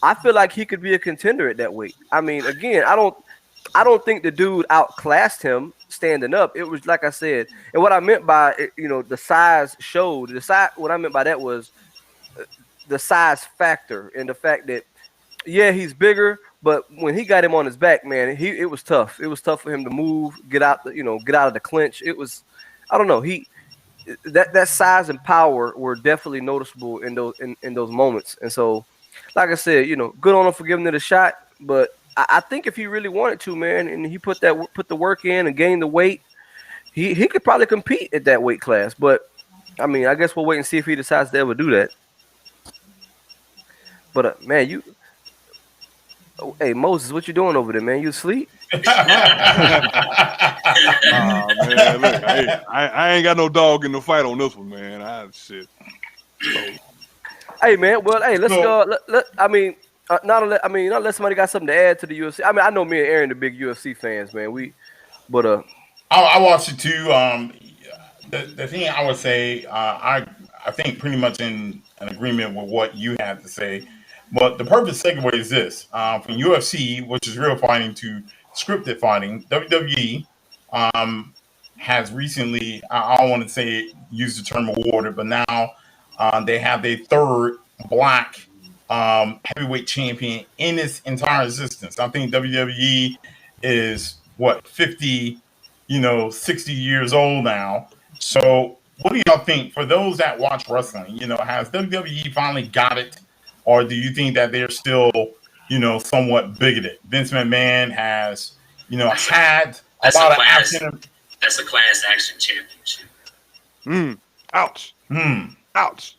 I feel like he could be a contender at that weight. I mean, again, I don't think the dude outclassed him standing up. It was like I said, and what I meant by the size showed. What I meant by that was the size factor and the fact that he's bigger, but when he got him on his back, man, it was tough. It was tough for him to move, get out of the clinch. It was, I don't know, that size and power were definitely noticeable in those moments. And so, like I said, good on him for giving it a shot, but I think if he really wanted to, man, and he put the work in and gained the weight, he could probably compete at that weight class. But I mean, I guess we'll wait and see if he decides to ever do that. But man, hey Moses, what you doing over there, man? You asleep? Man, look, hey, I ain't got no dog in the fight on this one, man. Shit. Hey man, well, hey, let's go. Not unless somebody got something to add to the UFC. I mean, I know me and Aaron the big UFC fans, man. I watched it too. The thing I would say, I think pretty much in an agreement with what you have to say. But the perfect segue is this: from UFC, which is real fighting, to scripted fighting, WWE has recently, I don't want to say use the term awarded, but now they have their third black heavyweight champion in its entire existence. I think WWE is 50, 60 years old now. So what do y'all think for those that watch wrestling? Has WWE finally got it or do you think that they're still, somewhat bigoted? Vince McMahon has, had a lot of action. That's a class action championship. Ouch. Ouch.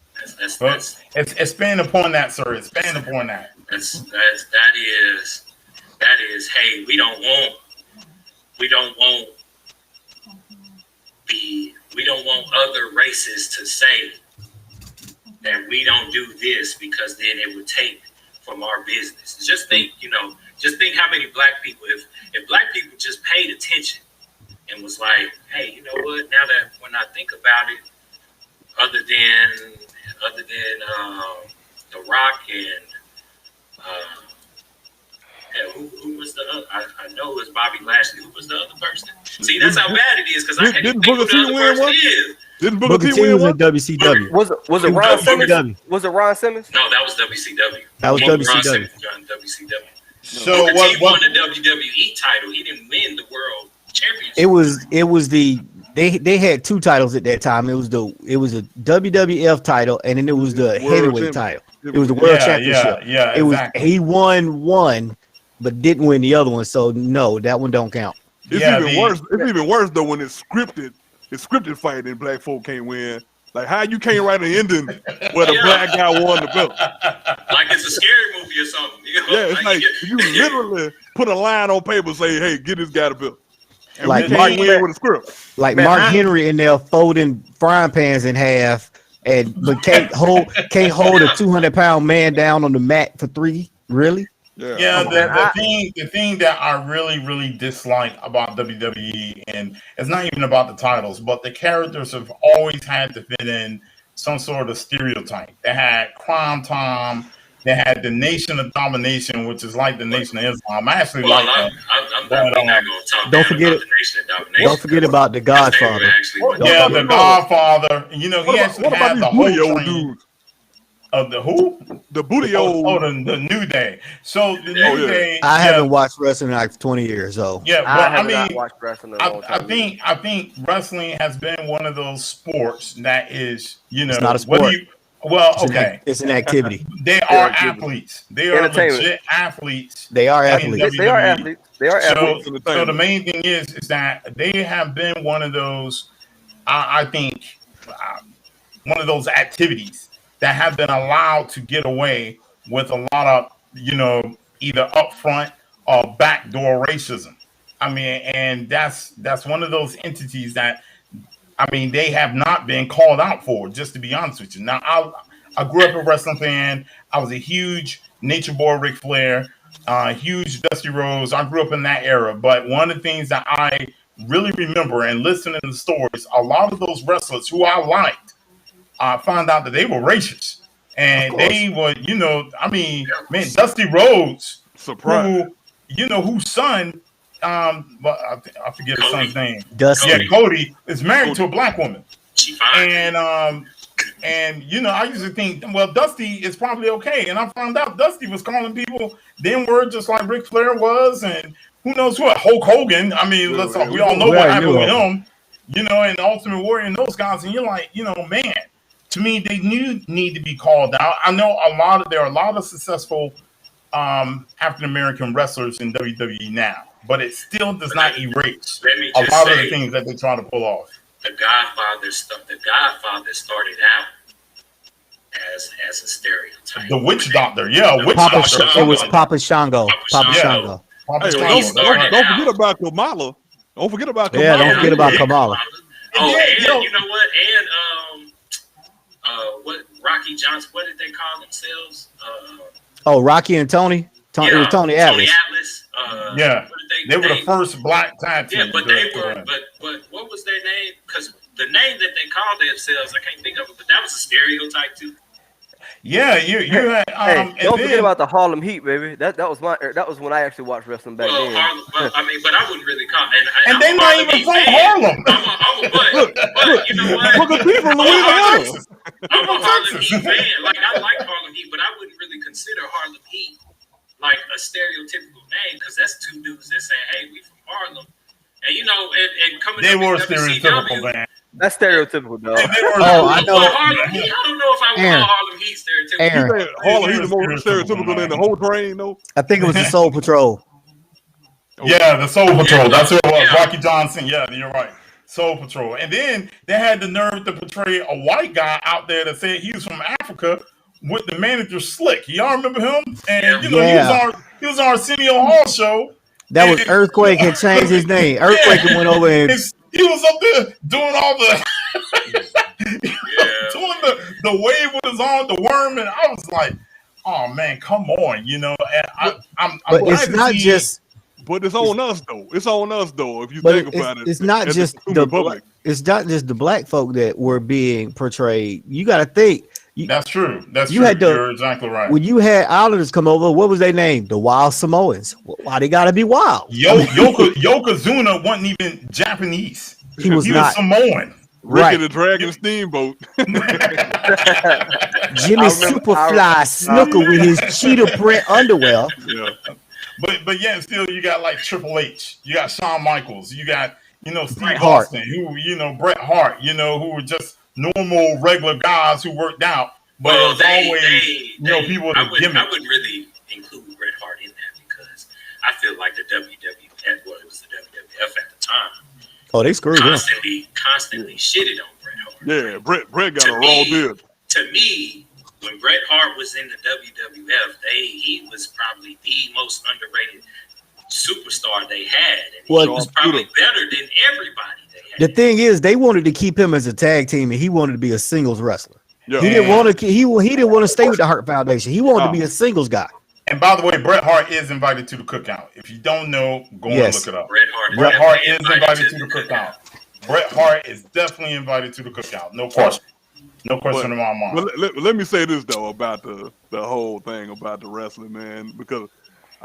Expand upon that, sir. Expand upon that. That is. Hey, we don't want other races to say that we don't do this because then it would take from our business. Just think how many black people, if black people just paid attention and was like, hey, you know what? Now that when I think about it, other than The Rock and who was the other? I know it was Bobby Lashley. Who was the other person? See, that's how bad it is because I can't think who the other person is. Didn't Booker T was in WCW. Was it Ron Simmons? Was it Ron Simmons? No, that was WCW. That was Ron WCW. Simmons got in WCW. So Booker T what? won the WWE title. He didn't win the world championship. It was the they had two titles at that time. It was a WWF title, and then it was the heavyweight title. It was the world championship. Yeah, it was exactly. he won one, but didn't win the other one. So no, that one don't count. It's even worse. It's even worse though when it's scripted. It's scripted fight and black folk can't win. Like how you can't write an ending where the black guy won the belt. Like it's a scary movie or something. Yeah, it's like you literally put a line on paper, say, "Hey, get this guy the belt." And Like we can't win with a script. Like Mark Henry in there folding frying pans in half, but can't hold a 200-pound man down on the mat for three. Really? Yeah, the thing that I really, really dislike about WWE, and it's not even about the titles, but the characters have always had to fit in some sort of stereotype. They had Crime Time, they had the Nation of Domination, which is like the Nation of Islam. I actually like that. Don't forget about the Godfather. Yeah, the Godfather. You know, he actually had the whole train. Of the who? The booty old. The New Day. So the New Day. I haven't watched wrestling in like 20 years. So yeah, I have not watched wrestling in a long time. I think wrestling has been one of those sports that is, it's not a sport. It's an activity. They are athletes. They are legit athletes. They are athletes. They are athletes. They are athletes. So the main thing is that they have been one of those. I think one of those activities that have been allowed to get away with a lot of, either upfront or backdoor racism. I mean, and that's one of those entities that, they have not been called out for, just to be honest with you. Now, I grew up a wrestling fan. I was a huge Nature Boy Ric Flair, huge Dusty Rhodes. I grew up in that era. But one of the things that I really remember and listening to the stories, a lot of those wrestlers who I liked, I found out that they were racist, and they were, Dusty Rhodes, whose son, but I forget his son's name. Dusty. Yeah, Cody is married to a black woman, and I used to think, well, Dusty is probably okay, and I found out Dusty was calling people then word just like Ric Flair was, and who knows what, Hulk Hogan. We all know what happened with him, and Ultimate Warrior and those guys, and you're like, man. To me, they need to be called out. I know there are a lot of successful African American wrestlers in WWE now, but it still does not erase a lot of the things that they try to pull off. The Godfather started out as a stereotype. The witch doctor, yeah, witch Papa doctor. It was Papa Shango. Papa Shango. Hey, don't forget about Kamala. Don't forget about Kamala. Yeah, don't forget about Kamala. Oh, and you know what? And what Rocky Johnson? What did they call themselves? Rocky and Tony. It was Tony Atlas. They were the first black tag team. Yeah, but they were. But what was their name? Because the name that they called themselves, I can't think of it. But that was a stereotype too. Yeah, you had. Don't forget about the Harlem Heat, baby. That was when I actually watched wrestling back then. Harlem, but I wouldn't really call. And they not even from Harlem. But you know what? Look at people in Louisiana. I'm a Harlem Heat fan. Like I like Harlem Heat, but I wouldn't really consider Harlem Heat like a stereotypical name because that's two dudes that say, "Hey, we from Harlem," and and coming. They up were in stereotypical, man. That's stereotypical, dog. I know. Harlem Heat. I don't know if I would Aaron. call Harlem Heat stereotypical. Aaron. You think Harlem Heat is more stereotypical than the whole train, though? I think it was the Soul Patrol. Yeah, the Soul Patrol. That's who it was. Yeah. Rocky Johnson. Yeah, you're right. Soul Patrol. And then they had the nerve to portray a white guy out there that said he was from Africa with the manager Slick. Y'all remember him? And you know, he was on Arsenio Hall show. That was Earthquake had changed his name. Earthquake went over and He was up there doing all the doing the wave with his arm, the worm, and I was like, oh man, come on, you know. And I'm but glad it's to not see- just But it's on us, though. It's on us, though, if you but think about it. it's not as just consuming the public. it's not just the black folk that were being portrayed. You got to think. That's true. That's You true. had to- You're exactly right. When you had Islanders come over, what was their name? The Wild Samoans. Why they got to be wild? Yokozuna wasn't even Japanese. He was not. Samoan. Ricky Right. the Dragon Steamboat. Jimmy I Superfly Snooker with his cheetah print underwear. Yeah. But yeah, still you got like Triple H, you got Shawn Michaels, you got Steve Bret Hart. Austin, who Bret Hart, who were just normal regular guys who worked out. But it was always people with I a would gimmick. really include Bret Hart in that because I feel like the WWF, well, it was the WWF at the time, Oh, they screwed him. constantly shitted on Bret Hart. Yeah, Brett got To a raw me- deal. To me, when Bret Hart was in the WWF, he was probably the most underrated superstar they had, and Well, he was probably better than everybody they had. The thing is, they wanted to keep him as a tag team, and he wanted to be a singles wrestler. Yeah. He didn't want to. He didn't want to stay with the Hart Foundation. He wanted to be a singles guy. And by the way, Bret Hart is invited to the cookout. If you don't know, go and look it up. Bret Hart Bret Hart is definitely invited to the cookout. Bret Hart is definitely invited to the cookout. No question. No question in my mind. But let me say this though about the whole thing about the wrestling, man, because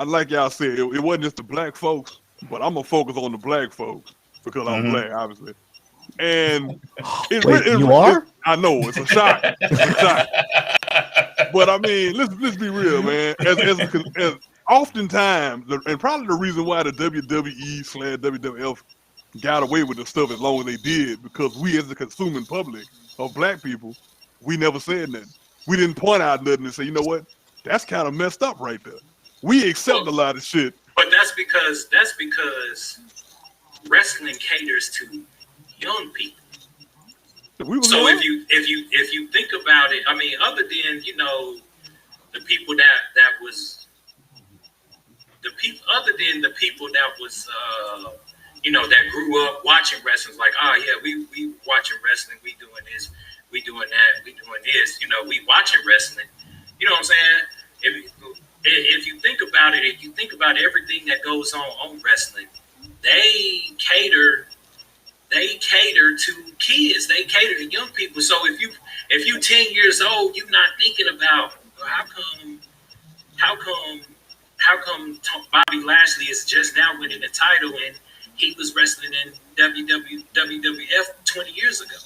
like y'all said, it wasn't just the black folks, but I'm gonna focus on the black folks because I'm black, obviously. And Wait, you are? I know it's a shock. It's a shock. But I mean, let's be real, man. As oftentimes, and probably the reason why the WWE/WWF got away with the stuff as long as they did, because we as the consuming public of black people, we never said nothing. We didn't point out nothing and say, you know what, that's kind of messed up right there. We accept a lot of shit. But that's because wrestling caters to young people. So if you think about it, I mean, other than the people that was the people, other than the people that was that grew up watching wrestling, like, oh yeah, we watching wrestling, we doing this, we doing that, we doing this, we watching wrestling. You know what I'm saying? If you think about it, if you think about everything that goes on wrestling, they cater to kids. They cater to young people. So if you 10 years old, you're not thinking about how come Bobby Lashley is just now winning the title and he was wrestling in WWF 20 years ago.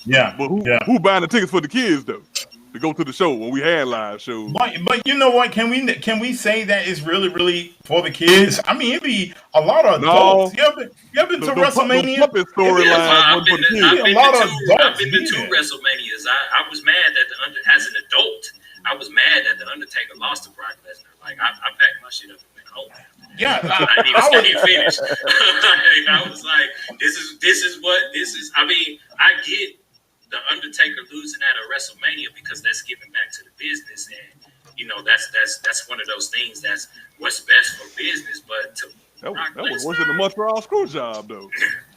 Yeah, but who buying the tickets for the kids though to go to the show when we had live shows? But you know what? Can we say that it's really for the kids? I mean, it'd be a lot of adults. You ever been to WrestleMania? I've been to two WrestleManias. I was mad that as an adult, I was mad that the Undertaker lost to Brock Lesnar. Like I packed my shit up and went home. Yeah, I didn't finish. I was like, this is. I mean, I get the Undertaker losing at a WrestleMania because that's giving back to the business, and that's one of those things that's what's best for business. But that was worse than the Montreal screw job though.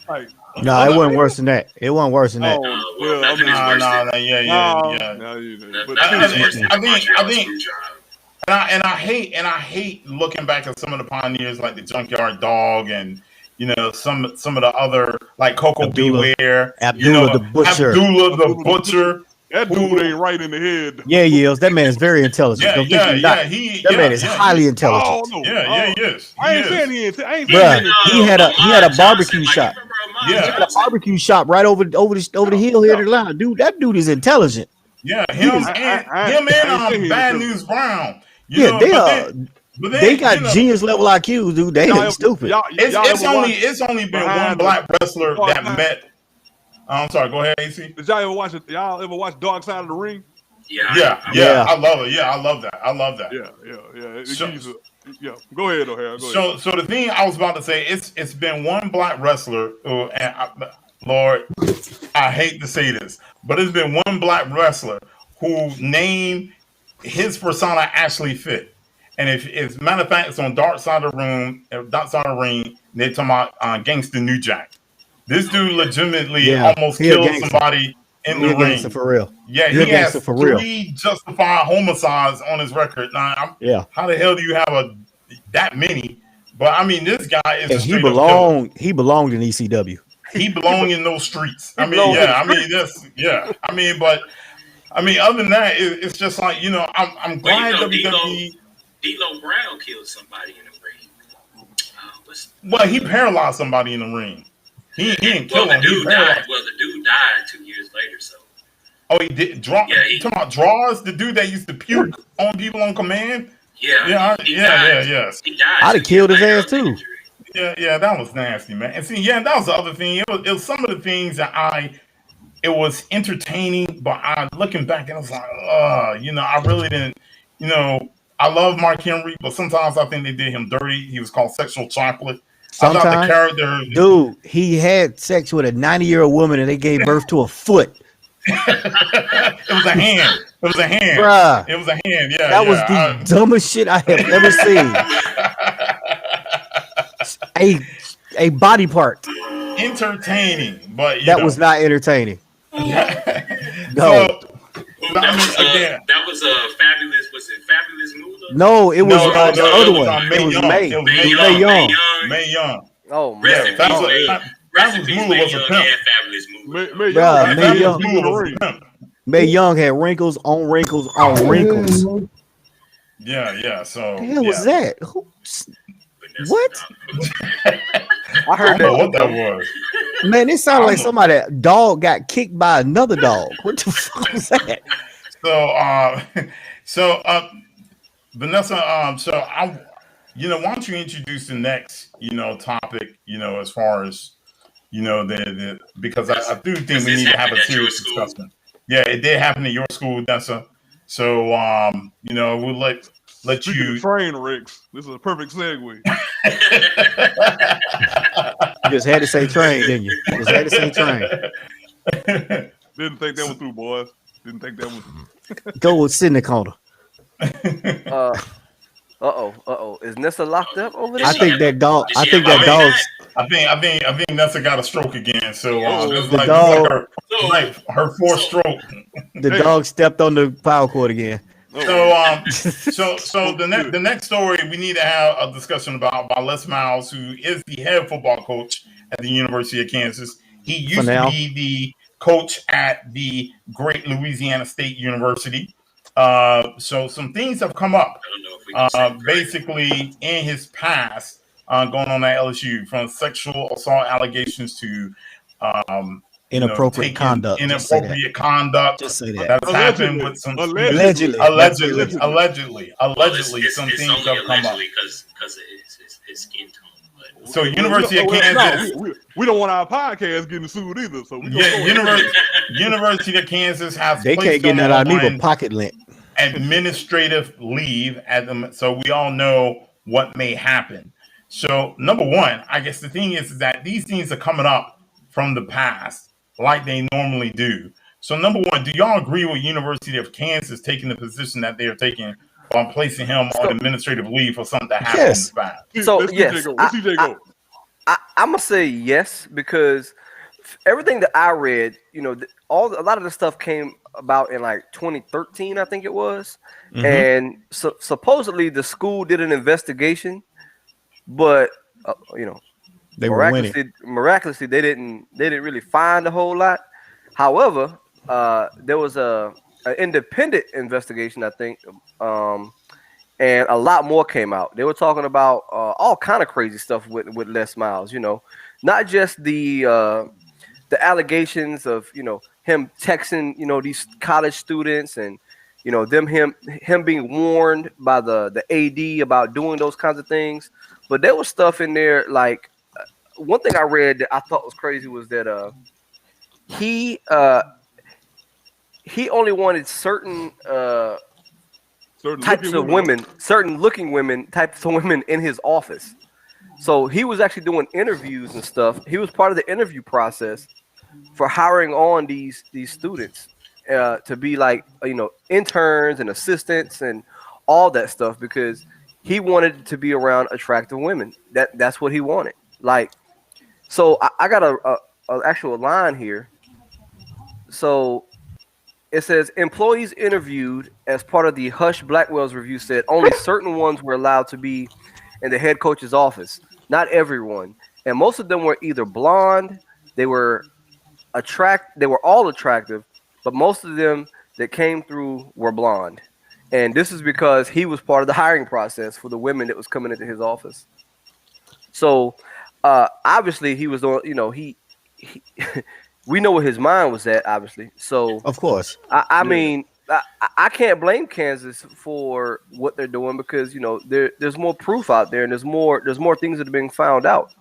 Like, no, it wasn't worse than that. It wasn't worse than that. I think. And I hate looking back at some of the pioneers like the Junkyard Dog and some of the other like Coco Beware, Abdullah the Butcher. That dude ain't right in the head. Yeah, he is. That man is very intelligent. That man is highly intelligent. He is. I ain't saying he ain't. He had a barbecue shop. He had a barbecue shop right over the hill here in Atlanta. Dude, that dude is intelligent. Yeah, him and Bad News Brown. They got genius level IQs, dude. They ain't stupid. It's only been one black wrestler that met. I'm sorry. Go ahead, AC. Did y'all ever watch it? Y'all ever watch Dark Side of the Ring? Yeah. I love it. Yeah, I love that. Yeah. It gives you yeah. Go ahead, O'Hara. Go ahead. So the thing I was about to say, it's been one black wrestler who, Lord, I hate to say this, but it's been one black wrestler who named his persona actually fit. And if matter of fact, it's on Dark Side of the Ring, they're talking about Gangsta New Jack. This dude legitimately almost killed somebody in the ring. For real. Yeah, he has 3 justified homicides on his record. Now, how the hell do you have that many? But I mean, this guy is. And he belonged in ECW. He belonged in those streets. But other than that, it's just like, you know, I'm glad WWE. D'Lo Brown killed somebody in the ring. Well, he paralyzed somebody in the ring. He didn't kill him. The dude died 2 years later. So. Oh, he did. You talking about Draws, the dude that used to puke on people on command? Yeah. Yes. He died. I'd have killed his ass too. Yeah, that was nasty, man. And see, that was the other thing. It was some of the things that it was entertaining, but looking back, and I was like, you know, I really didn't, you know, I love Mark Henry, but sometimes I think they did him dirty. He was called Sexual Chocolate. Sometimes, I thought the character, dude, he had sex with a 90-year-old woman and they gave birth to a foot. It was a hand. Bruh. It was a hand. Yeah. That was the dumbest shit I have ever seen. a body part. Entertaining, but that was not entertaining. No. That was a fabulous. Was it Fabulous Moolah? No, it was the other one. It was Mae Young. Oh, rest in peace, Mae Young. Mae Young had wrinkles on wrinkles on wrinkles. Yeah. So the hell was that? What? I heard that. What that was? Man, it sounded like somebody dog got kicked by another dog. What the fuck was that? So Vanessa, why don't you introduce the next, topic, as far as, because I do think we need to have a serious discussion. Yeah, it did happen at your school, Vanessa. So, we'll let you train, Ricks. This is a perfect segue. You just had to say train, didn't you? Just had to say train. Didn't think that one through, boys. Didn't think that one. Go with sit in the corner. Is Nessa locked up over there? I think that dog. I think Nessa got a stroke again. So the dog, her fourth stroke. The dog stepped on the power cord again. So the next story we need to have a discussion about Les Miles, who is the head football coach at the University of Kansas. He used to be the coach at the great Louisiana State University. So some things have come up basically in his past going on at LSU, from sexual assault allegations to inappropriate conduct. Inappropriate conduct. Just say that. That's happened with some allegedly some things have come up because his skin tone. So University of Kansas. We don't want our podcast getting sued either. So University of Kansas has. They can't get that out of me but pocket lint. Administrative leave at them, so we all know what may happen. So number one, I guess the thing is that these things are coming up from the past, like they normally do. So number one, do y'all agree with University of Kansas taking the position that they are taking on placing him on administrative leave for something that happened in the past? So yes, I'm gonna say yes, because everything that I read, a lot of the stuff came about in like 2013, I think it was, and supposedly the school did an investigation, but they miraculously they didn't really find a whole lot. However, there was an independent investigation, I think, and a lot more came out. They were talking about all kind of crazy stuff with Les Miles. Not just the allegations of him texting these college students, and him being warned by the AD about doing those kinds of things. But there was stuff in there, like one thing I read that I thought was crazy was that he only wanted certain types of women, certain looking women, types of women in his office. So he was actually doing interviews and stuff. He was part of the interview process for hiring on these students to be like, interns and assistants and all that stuff, because he wanted to be around attractive women. That's what he wanted. Like, so I got a actual line here. So it says, employees interviewed as part of the Hush Blackwell's review said only certain ones were allowed to be in the head coach's office. Not everyone. And most of them were either blonde, they were all attractive, but most of them that came through were blonde. And this is because he was part of the hiring process for the women that was coming into his office. So obviously he was doing, he we know where his mind was at, obviously. So Of course. I mean, I can't blame Kansas for what they're doing, because there's more proof out there, and there's more things that are being found out.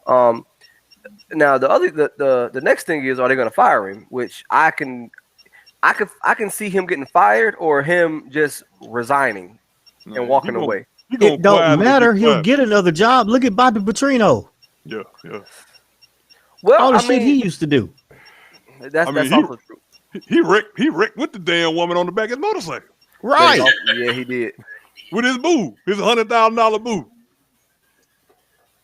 Now the next thing is, are they going to fire him? Which I can see him getting fired or him just resigning and walking away. It don't matter. He'll get another job. Look at Bobby Petrino. Yeah. Well, All the shit he used to do. That's also true. He wrecked with the damn woman on the back of his motorcycle. Right. Yeah, he did. With his boo, his $100,000 boo.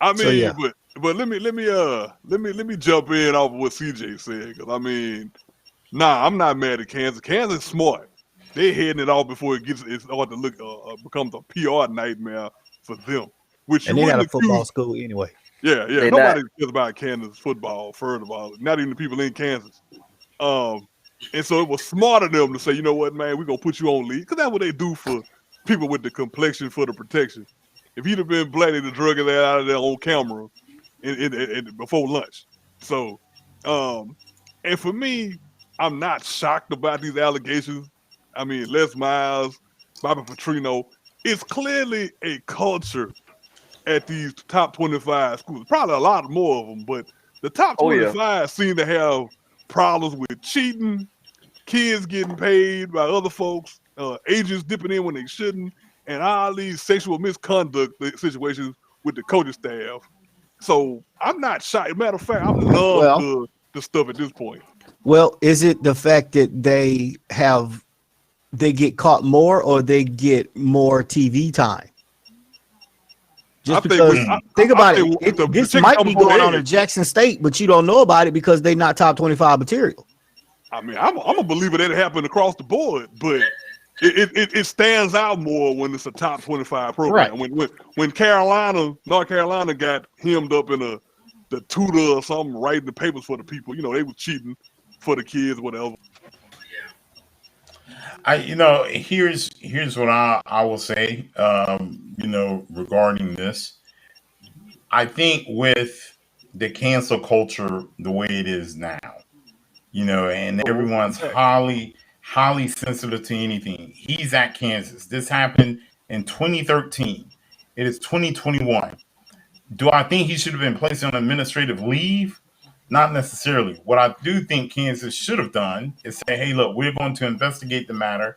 I mean, So, yeah. but let me jump in off of what CJ said, because I mean, I'm not mad at Kansas. Kansas is smart. They heading it off before it starts to look becomes a PR nightmare for them. Which And they got a football school anyway. Yeah. They Nobody cares about Kansas football, first of all. Not even the people in Kansas. And so it was smart of them to say, you know what, man, we're going to put you on leave. Because that's what they do for people with the complexion for the protection. If he'd have been black, they'd have drug his ass out of there on camera before lunch. So, and for me, I'm not shocked about these allegations. I mean, Les Miles, Bobby Petrino, it's clearly a culture at these top 25 schools. Probably a lot more of them, but the top 25 seem to have problems with cheating, kids getting paid by other folks, agents dipping in when they shouldn't, and all these sexual misconduct situations with the coaching staff. So I'm not shocked. Matter of fact, I'm numb the stuff at this point. Well, is it the fact that they get caught more, or they get more TV time? Just because, think about it, this might be going on in Jackson State, but you don't know about it because they're not top 25 material. I mean, I'm a believer that it happened across the board, but it stands out more when it's a top 25 program. Right. When North Carolina got hemmed up in the tutor or something, writing the papers for the people, they were cheating for the kids, whatever. Here's what I will say, regarding this. I think with the cancel culture the way it is now, and everyone's highly sensitive to anything. He's at Kansas. This happened in 2013. It is 2021. Do I think he should have been placed on administrative leave? Not necessarily. What I do think Kansas should have done is say, hey, look, we're going to investigate the matter.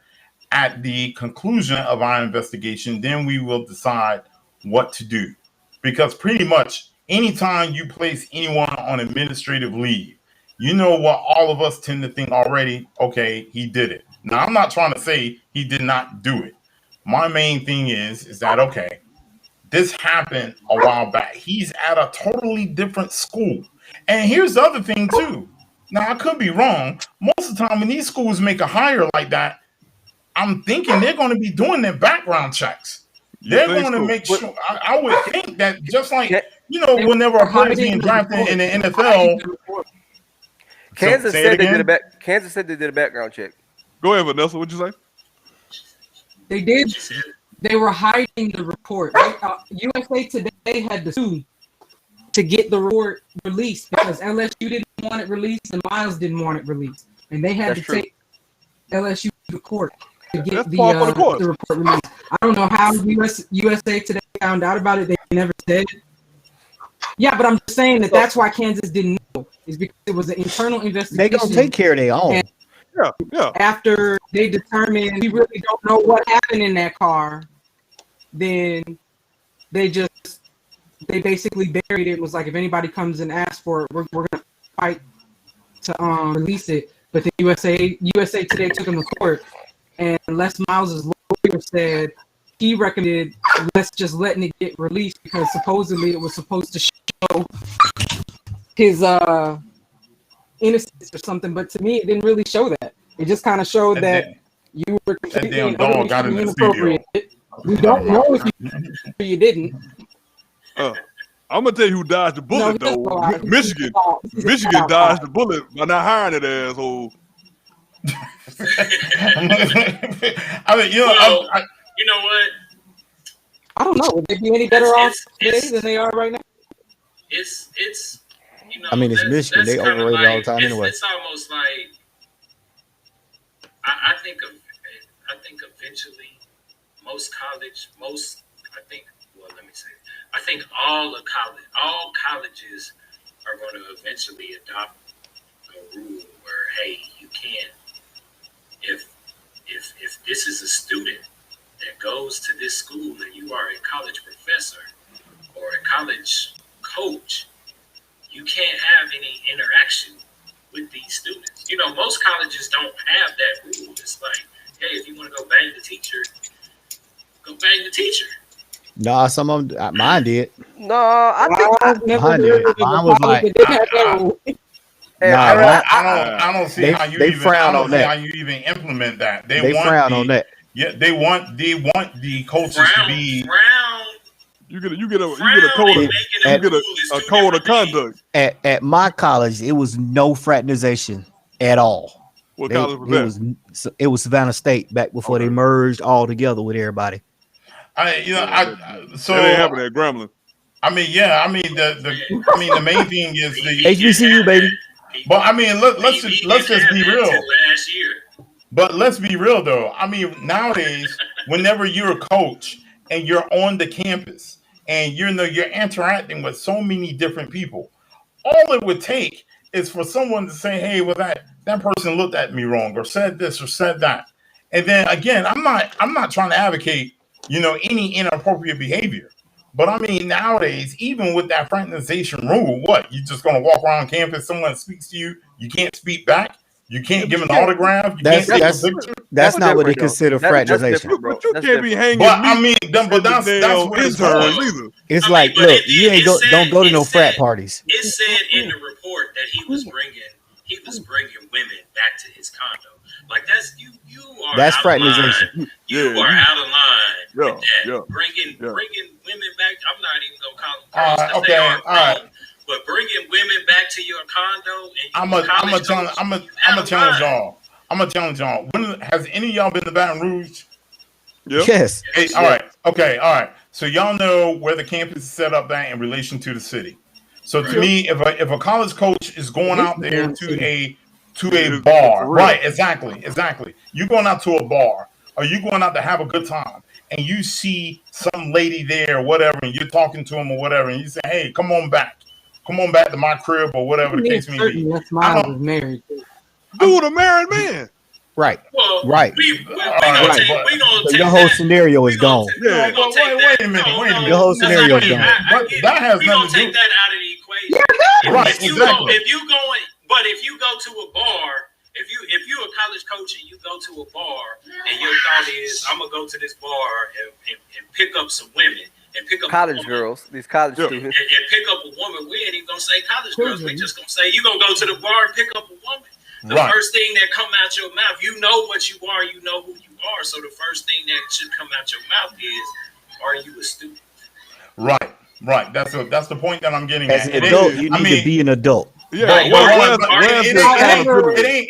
At the conclusion of our investigation, then we will decide what to do. Because pretty much anytime you place anyone on administrative leave, you know what all of us tend to think already, okay, he did it. Now, I'm not trying to say he did not do it. My main thing is that, okay, this happened a while back. He's at a totally different school. And here's the other thing, too. Now, I could be wrong. Most of the time when these schools make a hire like that, I'm thinking they're going to be doing their background checks. They're going to make sure. I would think that just like, whenever a player is being drafted in the NFL. Kansas said they did a background check. Go ahead, Vanessa. What'd you say? They did. They were hiding the report. USA Today had to sue to get the report released because LSU didn't want it released and Miles didn't want it released, and they had take LSU to court to get the report released. I don't know how USA Today found out about it. They never said. Yeah, but I'm just saying that's why Kansas didn't know. is because it was an internal They investigation. gonna take care of their own. And Yeah. after they determined we really don't know what happened in that car, then they basically buried it. It was like, if anybody comes and asks for it, we're gonna fight to release it. But the USA Today took him to court, and Les Miles' lawyer said he recommended letting it get released because supposedly it was supposed to show his innocence or something. But to me, it didn't really show that. It just kind of showed that you were completely damn dog got in the studio. We don't know if you didn't. I'm gonna tell you who dodged the bullet No, he though. doesn't go out. Michigan. He's Michigan out. dodged the bullet by not hiring that asshole. I mean, Well, you know what? I don't know. Would they be any better off today it's- than they are right now? It's you know. I mean, it's that's- Michigan. They that's kinda overrated all the like- time anyway. It's almost like I think eventually I think all colleges are going to eventually adopt a rule where, hey, you can't, if this is a student that goes to this school and you are a college professor or a college coach, you can't have any interaction with these students. You know, most colleges don't have that rule. It's like, hey, if you want to go bang the teacher, go bang the teacher. Nah, some of them, mine did. No, I think I've never mine heard did. of a Mine was college like- that didn't have that rule. Nah, I don't see how you they even frown on that. how you even implement that. They frown on that. Yeah, they want the coaches to be. You get a code of a code of conduct. At my college, it was no fraternization at all. What college was that? It was Savannah State back before they merged all together with everybody. So That ain't happening at Grambling. I mean, yeah, I mean the main thing is the HBCU, baby. But I mean, let's just be real. Last year. But let's be real though. I mean, nowadays, whenever you're a coach and you're on the campus and you're interacting with so many different people, all it would take is for someone to say, "Hey, well that person looked at me wrong or said this or said that," and then again, I'm not trying to advocate any inappropriate behavior. But I mean, nowadays, even with that fraternization rule, what, you just gonna walk around campus, someone speaks to you, you can't speak back, you can't give an autograph, you can't take a picture. That's not what they different, consider though. fraternization. Different, bro. But you That's can't be hanging. But I mean, that's what it's interns for. either. It's I like, mean, but look, you ain't don't go to no frat parties. It said in the report that he was bringing women back to his condo. Like you are That's out fraternization. Of line. You are out of line with that. Yeah. Bringing women back. I'm not even gonna call them girls 'cause okay, they are all right. grown. But bringing women back to your condo and I'm a challenge y'all. I'm gonna challenge y'all. Has any of y'all been to Baton Rouge? Yep. Yes. Hey, all right. Okay. All right. So y'all know where the campus is set up at in relation to the city. So to me, if a college coach is going out there to a bar, right? Exactly. You going out to a bar, or you going out to have a good time, and you see some lady there or whatever, and you're talking to him or whatever, and you say, "Hey, come on back to my crib," or whatever the case may be. That's Miles is married. Dude, a married man. Right. Well, Right. We Right, gonna but- take So your whole scenario is we gonna gone. take- we Yeah. gonna take Wait that- a minute, no, wait a no, minute. Your whole that's scenario not is it. gone. I But get that it. has We gonna nothing to take do- that out of the equation. Right, If you exactly. if you go to a bar, if you're a college coach and you go to a bar and your thought is, I'm gonna go to this bar and pick up some women and pick up college a woman, girls, these college Yeah. students. and pick up a woman, we ain't even gonna say college girls. We just gonna say you gonna go to the bar and pick up a woman. The Right. first thing that come out your mouth, you know what you are, you know who you are. So the first thing that should come out your mouth is, are you a student? Right. That's the point that I'm getting As at. an It adult, ain't- you I need mean, to be an adult. Yeah. But- where's but the it accountability?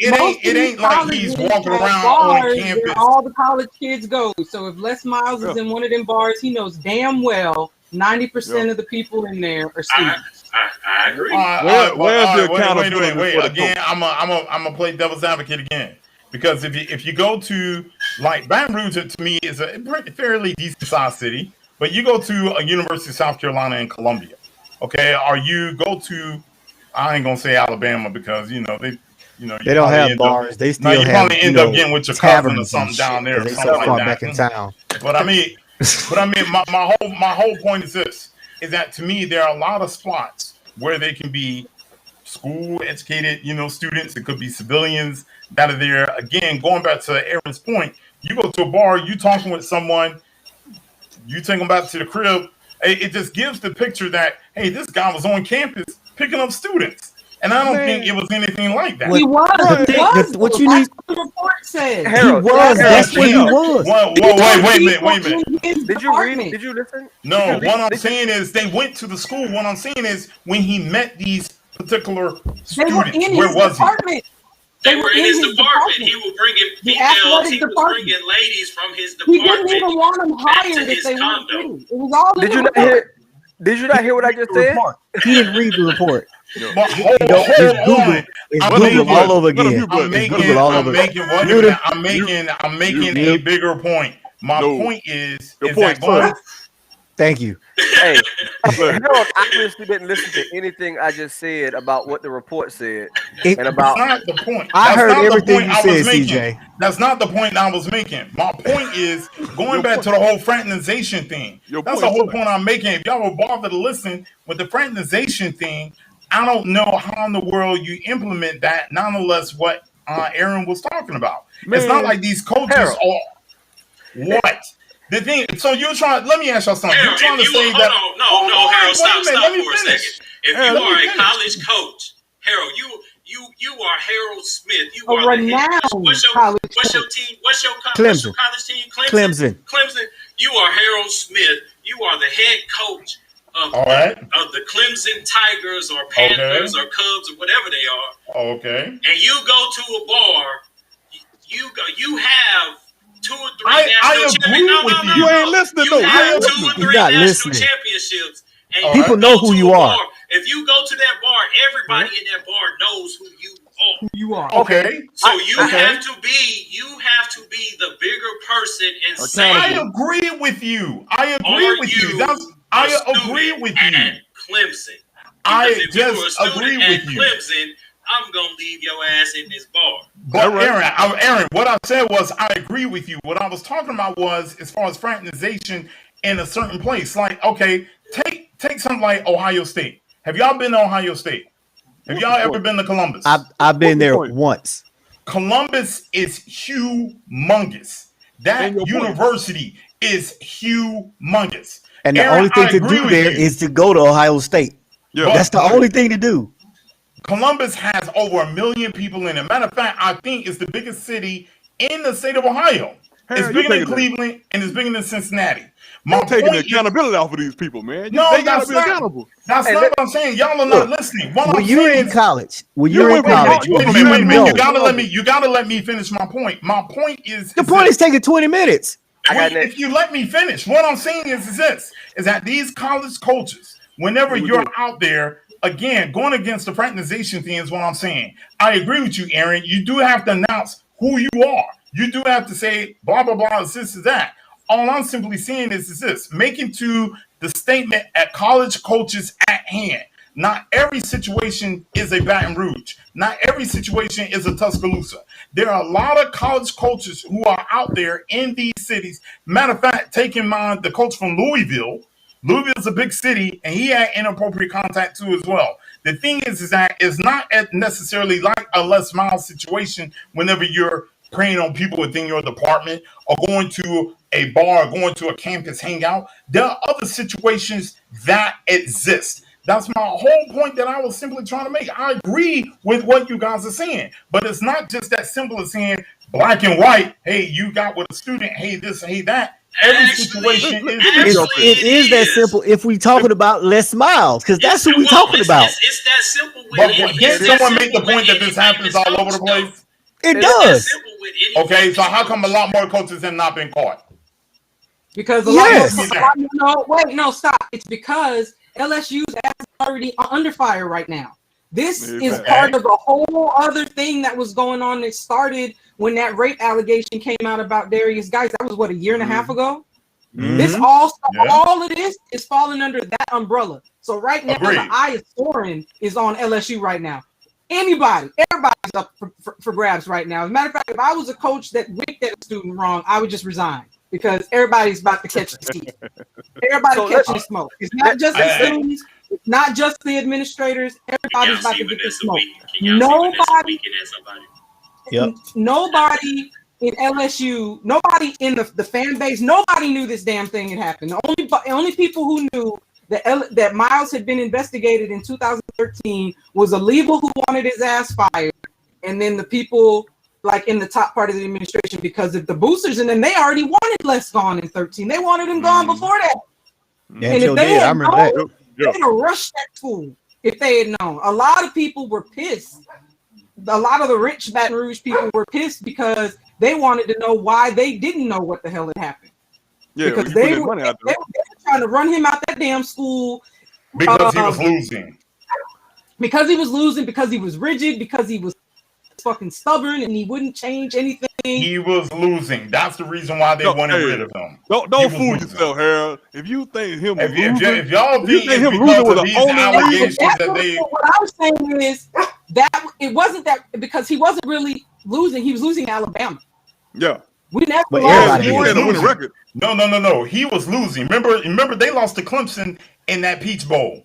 ain't like he's walking around on campus. All the college kids go. So if Les Miles is in one of them bars, he knows damn well 90% of the people in there are students. I agree. Where's the accountability Wait. for the Again, I'm a play devil's advocate again, because if you go to, like, Baton Rouge, to me is a fairly decent sized city, but you go to a University of South Carolina in Columbia, okay, or you go to I ain't gonna say Alabama because they They don't have bars. They still you have, probably end up getting with your cousin or taverns something and down shit, there, or 'cause they something so far like back that. in town. But I mean, my whole point is that to me there are a lot of spots where they can be school educated, students. It could be civilians that are there. Again, going back to Aaron's point, you go to a bar, you talking with someone, you take them back to the crib. It just gives the picture that, hey, this guy was on campus picking up students. And I don't think it was anything like that. He was. What you need? The report said. Harold, He was. That's what he was. Wait a minute. Did you read? Did you listen? No, what I'm saying is they went to the school. What I'm saying is when he met these particular students, where was he? They were in his department. He was bringing females. He was bringing ladies from his department. He didn't even want them hired if they wanted to. It was all in the report. Did you not hear what I just said? He didn't read the report. But hold on. It's Google all over again. I'm making a bigger point. My point is Thank you. Hey, Harold obviously didn't listen to anything I just said about what the report said. That's not the point. I heard everything you said, CJ. That's not the point I was making. My point is going back to the whole fraternization thing. That's the whole point I'm making. If y'all were bothered to listen with the fraternization thing, I don't know how in the world you implement that, nonetheless what Aaron was talking about. It's not like these coaches are what? The thing, so you're trying. Let me ask y'all something. Harold, you're trying to say that. No, Harold, stop for a second. If you are a college coach, Harold, you are Harold Smith. You are renowned what's your team? What's your college team? Clemson. You are Harold Smith. You are the head coach of the Clemson Tigers or Panthers or Cubs or whatever they are. Okay. And you go to a bar. You have 2 or 3 I agree with you. You ain't listening though. You have 2 or 3 national championships. And people know who you are. If you go to that bar, everybody in that bar knows who you are. Okay. So you have to be the bigger person and say, I agree with you. I agree with you. I agree with you. At Clemson. I just agree with you. Clemson, I'm gonna leave your ass in this bar. But Aaron, what I said was I agree with you. What I was talking about was as far as fraternization in a certain place. Like, okay, take something like Ohio State. Have y'all been to Ohio State? Have y'all ever been to Columbus? I've been there once. Columbus is humongous. That university is humongous. And the only thing to do there is to go to Ohio State. Yeah. That's the only thing to do. Columbus has over 1 million people in it. Matter of fact, I think it's the biggest city in the state of Ohio. It's bigger than Cleveland and it's bigger than Cincinnati. You're taking the accountability off of these people, man. They gotta be accountable. That's not what I'm saying. Y'all are not listening. When you're in college, wait a minute. You gotta let me finish my point. My point is the point is taking 20 minutes. If you let me finish, what I'm saying is that these college coaches, whenever you're out there, again, going against the fraternization thing is what I'm saying. I agree with you, Aaron. You do have to announce who you are. You do have to say blah, blah, blah, this is that. All I'm simply saying is this, making to the statement at college coaches at hand. Not every situation is a Baton Rouge. Not every situation is a Tuscaloosa. There are a lot of college coaches who are out there in these cities. Matter of fact, take in mind the coach from Louisville. Louisville is a big city, and he had inappropriate contact too as well. The thing is that it's not necessarily like a Les Miles situation whenever you're preying on people within your department or going to a bar or going to a campus hangout. There are other situations that exist. That's my whole point that I was simply trying to make. I agree with what you guys are saying, but it's not just that simple as saying black and white. Hey, you got with a student. Hey, this, hey, that. Every situation is that simple if we talking about Les Miles, because that's what we're talking about. It's that simple. But can someone make the point that this happens all over the place? It does. Okay, so how come a lot more coaches have not been caught? Because stop. It's because LSU's ass is already under fire right now. This is part of a whole other thing that was going on that started when that rape allegation came out about Darius Geis. That was what, a year and a half ago? This all of this is falling under that umbrella. So right now, the eye of Soren is on LSU right now. Everybody's up for grabs right now. As a matter of fact, if I was a coach that winked at a student wrong, I would just resign because everybody's about to catch the steam. Everybody catching the smoke. It's not just the students. It's not just the administrators. Everybody's about to get the smoke. Nobody in LSU, nobody in the fan base, nobody knew this damn thing had happened. The only people who knew that Miles had been investigated in 2013 was a legal who wanted his ass fired, and then the people like in the top part of the administration, because of the boosters, and then they already wanted Les gone in 13. They wanted him gone before that. Yeah, and if they had known, that. They would have rushed that fool if they had known. A lot of people were pissed. A lot of the rich Baton Rouge people were pissed because they wanted to know why they didn't know what the hell had happened. Yeah, because they were trying to run him out that damn school because he was losing. Because he was losing, because he was rigid, because he was fucking stubborn and he wouldn't change anything. He was losing. That's the reason why they wanted rid of him. Don't fool yourself, Harold. If you think him if losing, y'all think him because losing with of these allegations that they, what I'm saying is that it wasn't that because he wasn't really losing. He was losing Alabama. Yeah. We never lost. He had a winning record. No. He was losing. Remember they lost to Clemson in that Peach Bowl.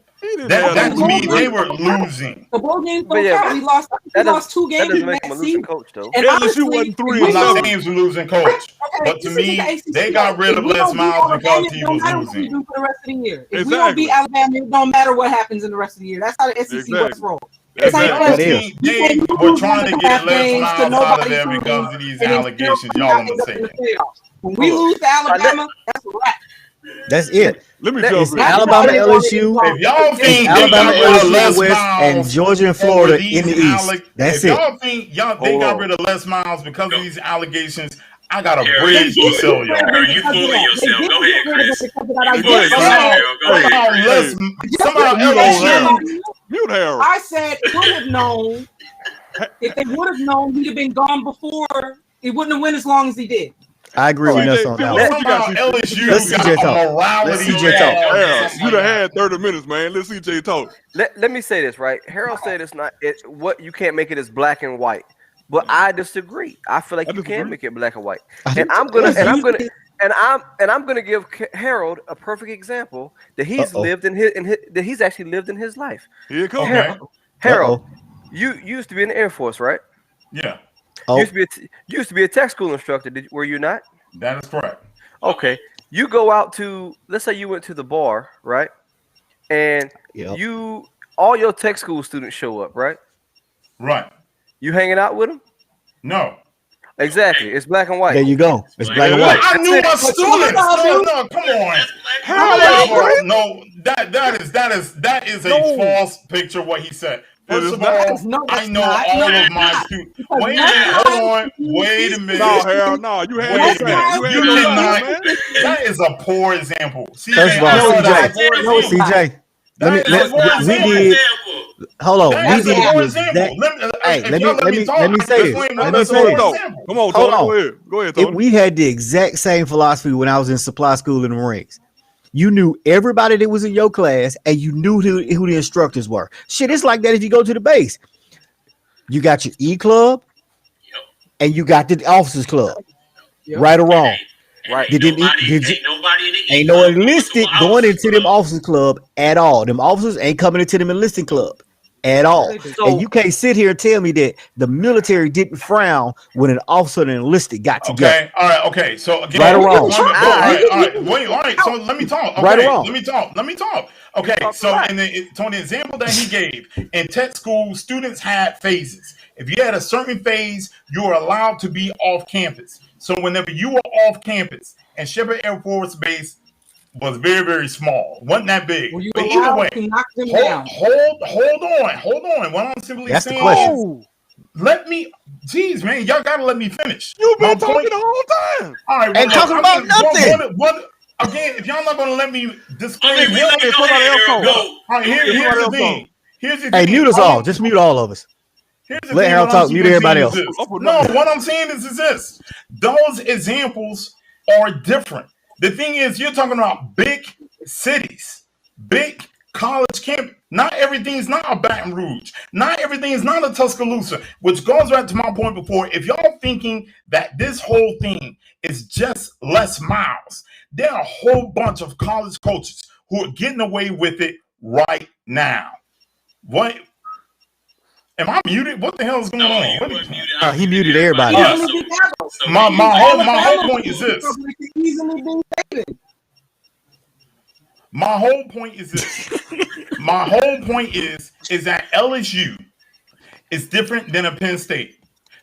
That to me, they were losing. The bowl game don't count. We lost 2 games in that season. Coach, though. And honestly, I'm not saying he was a losing coach, but to me, they got rid of Les Miles because he was losing. For the rest of the year, if we don't beat Alabama, it don't matter what happens in the rest of the year. That's how the SEC West rolls. Exactly. They were trying to get Les Miles out of there because of these allegations. Y'all are mistaken. When we lose to Alabama, that's a wrap. That's it. Let me tell you, Alabama, LSU, if y'all think Alabama, they got rid of Les LSU, West, and Miles Georgia and Florida in the East. That's if it. y'all think they got rid of Les Miles because of these allegations, I got a bridge to sell y'all. You fooling yourself. Go ahead, Chris. Somehow LSU. Mute Harold. I said would have known. If they would have known, he'd have been gone before. He wouldn't have went as long as he did. I agree with Nuss on that. LSU got a morality. You'd have had 30 minutes, man. Let's CJ talk. Let me say this, right? Harold said it's not what you can't make it as black and white. But I disagree. I feel like you can make it black and white. And I'm gonna give Harold a perfect example that he's lived in that he's actually lived in his life. Here it comes. Harold, you used to be in the Air Force, right? Yeah. You used to be a tech school instructor, were you not? That is correct. Okay. You go out to, let's say you went to the bar, right? And all your tech school students show up, right? Right. You hanging out with them? No. Exactly. It's black and white. There you go. It's black and white. I knew my students. No, come on. No, that is a false picture what he said. First of all, I know all of my students. Wait a minute, hold on. Wait a minute. No, Harold, no. You had that is a poor example. First of all, CJ. We did. Hold on. We did. Hey, let me say this. Come on, go ahead, Tony. We had the exact same philosophy when I was in supply school in the Marines. You knew everybody that was in your class, and you knew who the instructors were. Shit, it's like that if you go to the base. You got your E club, and you got the officers club. Right or wrong? Right. Ain't no enlisted going into them officers club at all. Them officers ain't coming into them enlisting club at all. And you can't sit here and tell me that the military didn't frown when an officer and enlisted got together. Okay, all right, okay. So again, right or wrong? All right. So let me talk. Okay, right or wrong? Let me talk. Okay, so in the example that he gave, in tech school, students had phases. If you had a certain phase, you were allowed to be off campus. So whenever you were off campus, and Shepherd Air Force Base was very, very small, wasn't that big. Well, but either way, hold on. What I'm simply That's saying the question. Let me, geez, man, y'all gotta let me finish. You've been talking the whole time. All right, and talking about nothing. Again, if y'all not gonna let me disclaim, here's the thing. Hey, mute us all. Just mute all of us. Let Harold talk. Mute everybody else. No, what I'm saying is this: those examples are different. The thing is, you're talking about big cities, big college campus. Not everything is not a Baton Rouge. Not everything is not a Tuscaloosa, which goes back to my point before. If y'all thinking that this whole thing is just Les Miles, there are a whole bunch of college coaches who are getting away with it right now. What? Am I muted? What the hell is going No, on? you What were is- muted. Oh, he muted everybody. Yeah. My whole point is this. Easily being David. My whole point is this. My whole point is that LSU is different than a Penn State.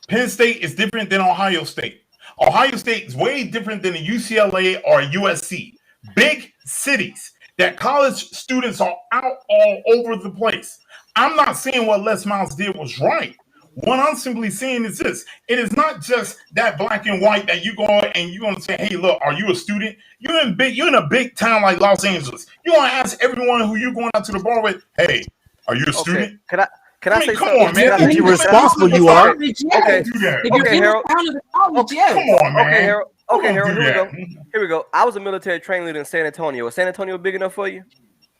Penn State is different than Ohio State. Ohio State is way different than a UCLA or a USC. Big cities that college students are out all over the place. I'm not saying what Les Miles did was right. What I'm simply saying is this. It is not just that black and white that you go and you're gonna say, hey, look, are you a student? You're in a big town like Los Angeles. You want to ask everyone who you're going out to the bar with, hey, are you a student? Can I say come something? on, man. If you're responsible, you are. Okay. Do that. If you're Okay, in Harold. the town of the college, yes. Come on, man. Okay, Harold. Okay, Don't Harold. do Here we go. that. Here we go. I was a military training leader in San Antonio. Is San Antonio big enough for you?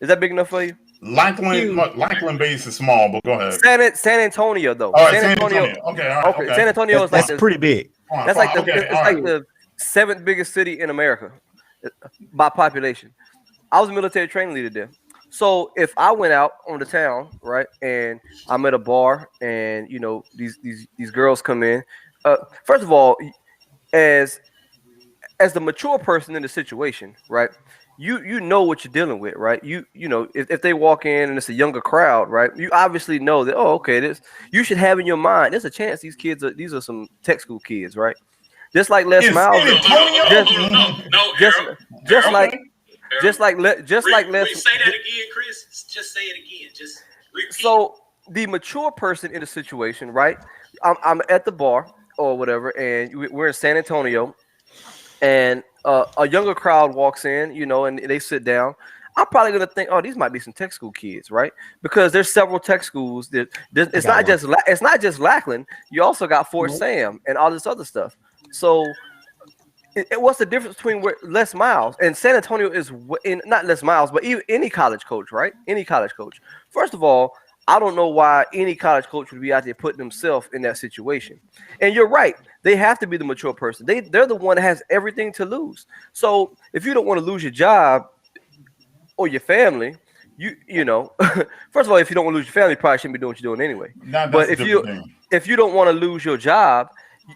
Is that big enough for you? Lackland base is small, but go ahead. San Antonio though. All right, San Antonio. Okay, all right. Okay, San Antonio is like That's pretty big. that's like the 7th biggest city in America by population. I was a military training leader there. So if I went out on the town, right, and I'm at a bar and you know these girls come in, first of all, as the mature person in the situation, right? You know what you're dealing with, right? You know if they walk in and it's a younger crowd, right? You obviously know that you should have in your mind there's a chance these are some tech school kids, right? Just like Les Miles, just like Les. Say that again, Chris. Just say it again. Just repeat. So the mature person in the situation, right? I'm at the bar or whatever, and we're in San Antonio, and a younger crowd walks in, you know, and they sit down. I'm probably gonna think, oh, these might be some tech school kids, right? Because there's several tech schools. It's not just Lackland. You also got Fort Sam and all this other stuff. So, what's the difference between Les Miles and San Antonio is not Les Miles, but even any college coach, right? Any college coach. First of all, I don't know why any college coach would be out there putting himself in that situation. And you're right. They have to be the mature person. They're the one that has everything to lose. So if you don't want to lose your job or your family, you know, first of all, if you don't want to lose your family, you probably shouldn't be doing what you're doing anyway. But if you don't want to lose your job,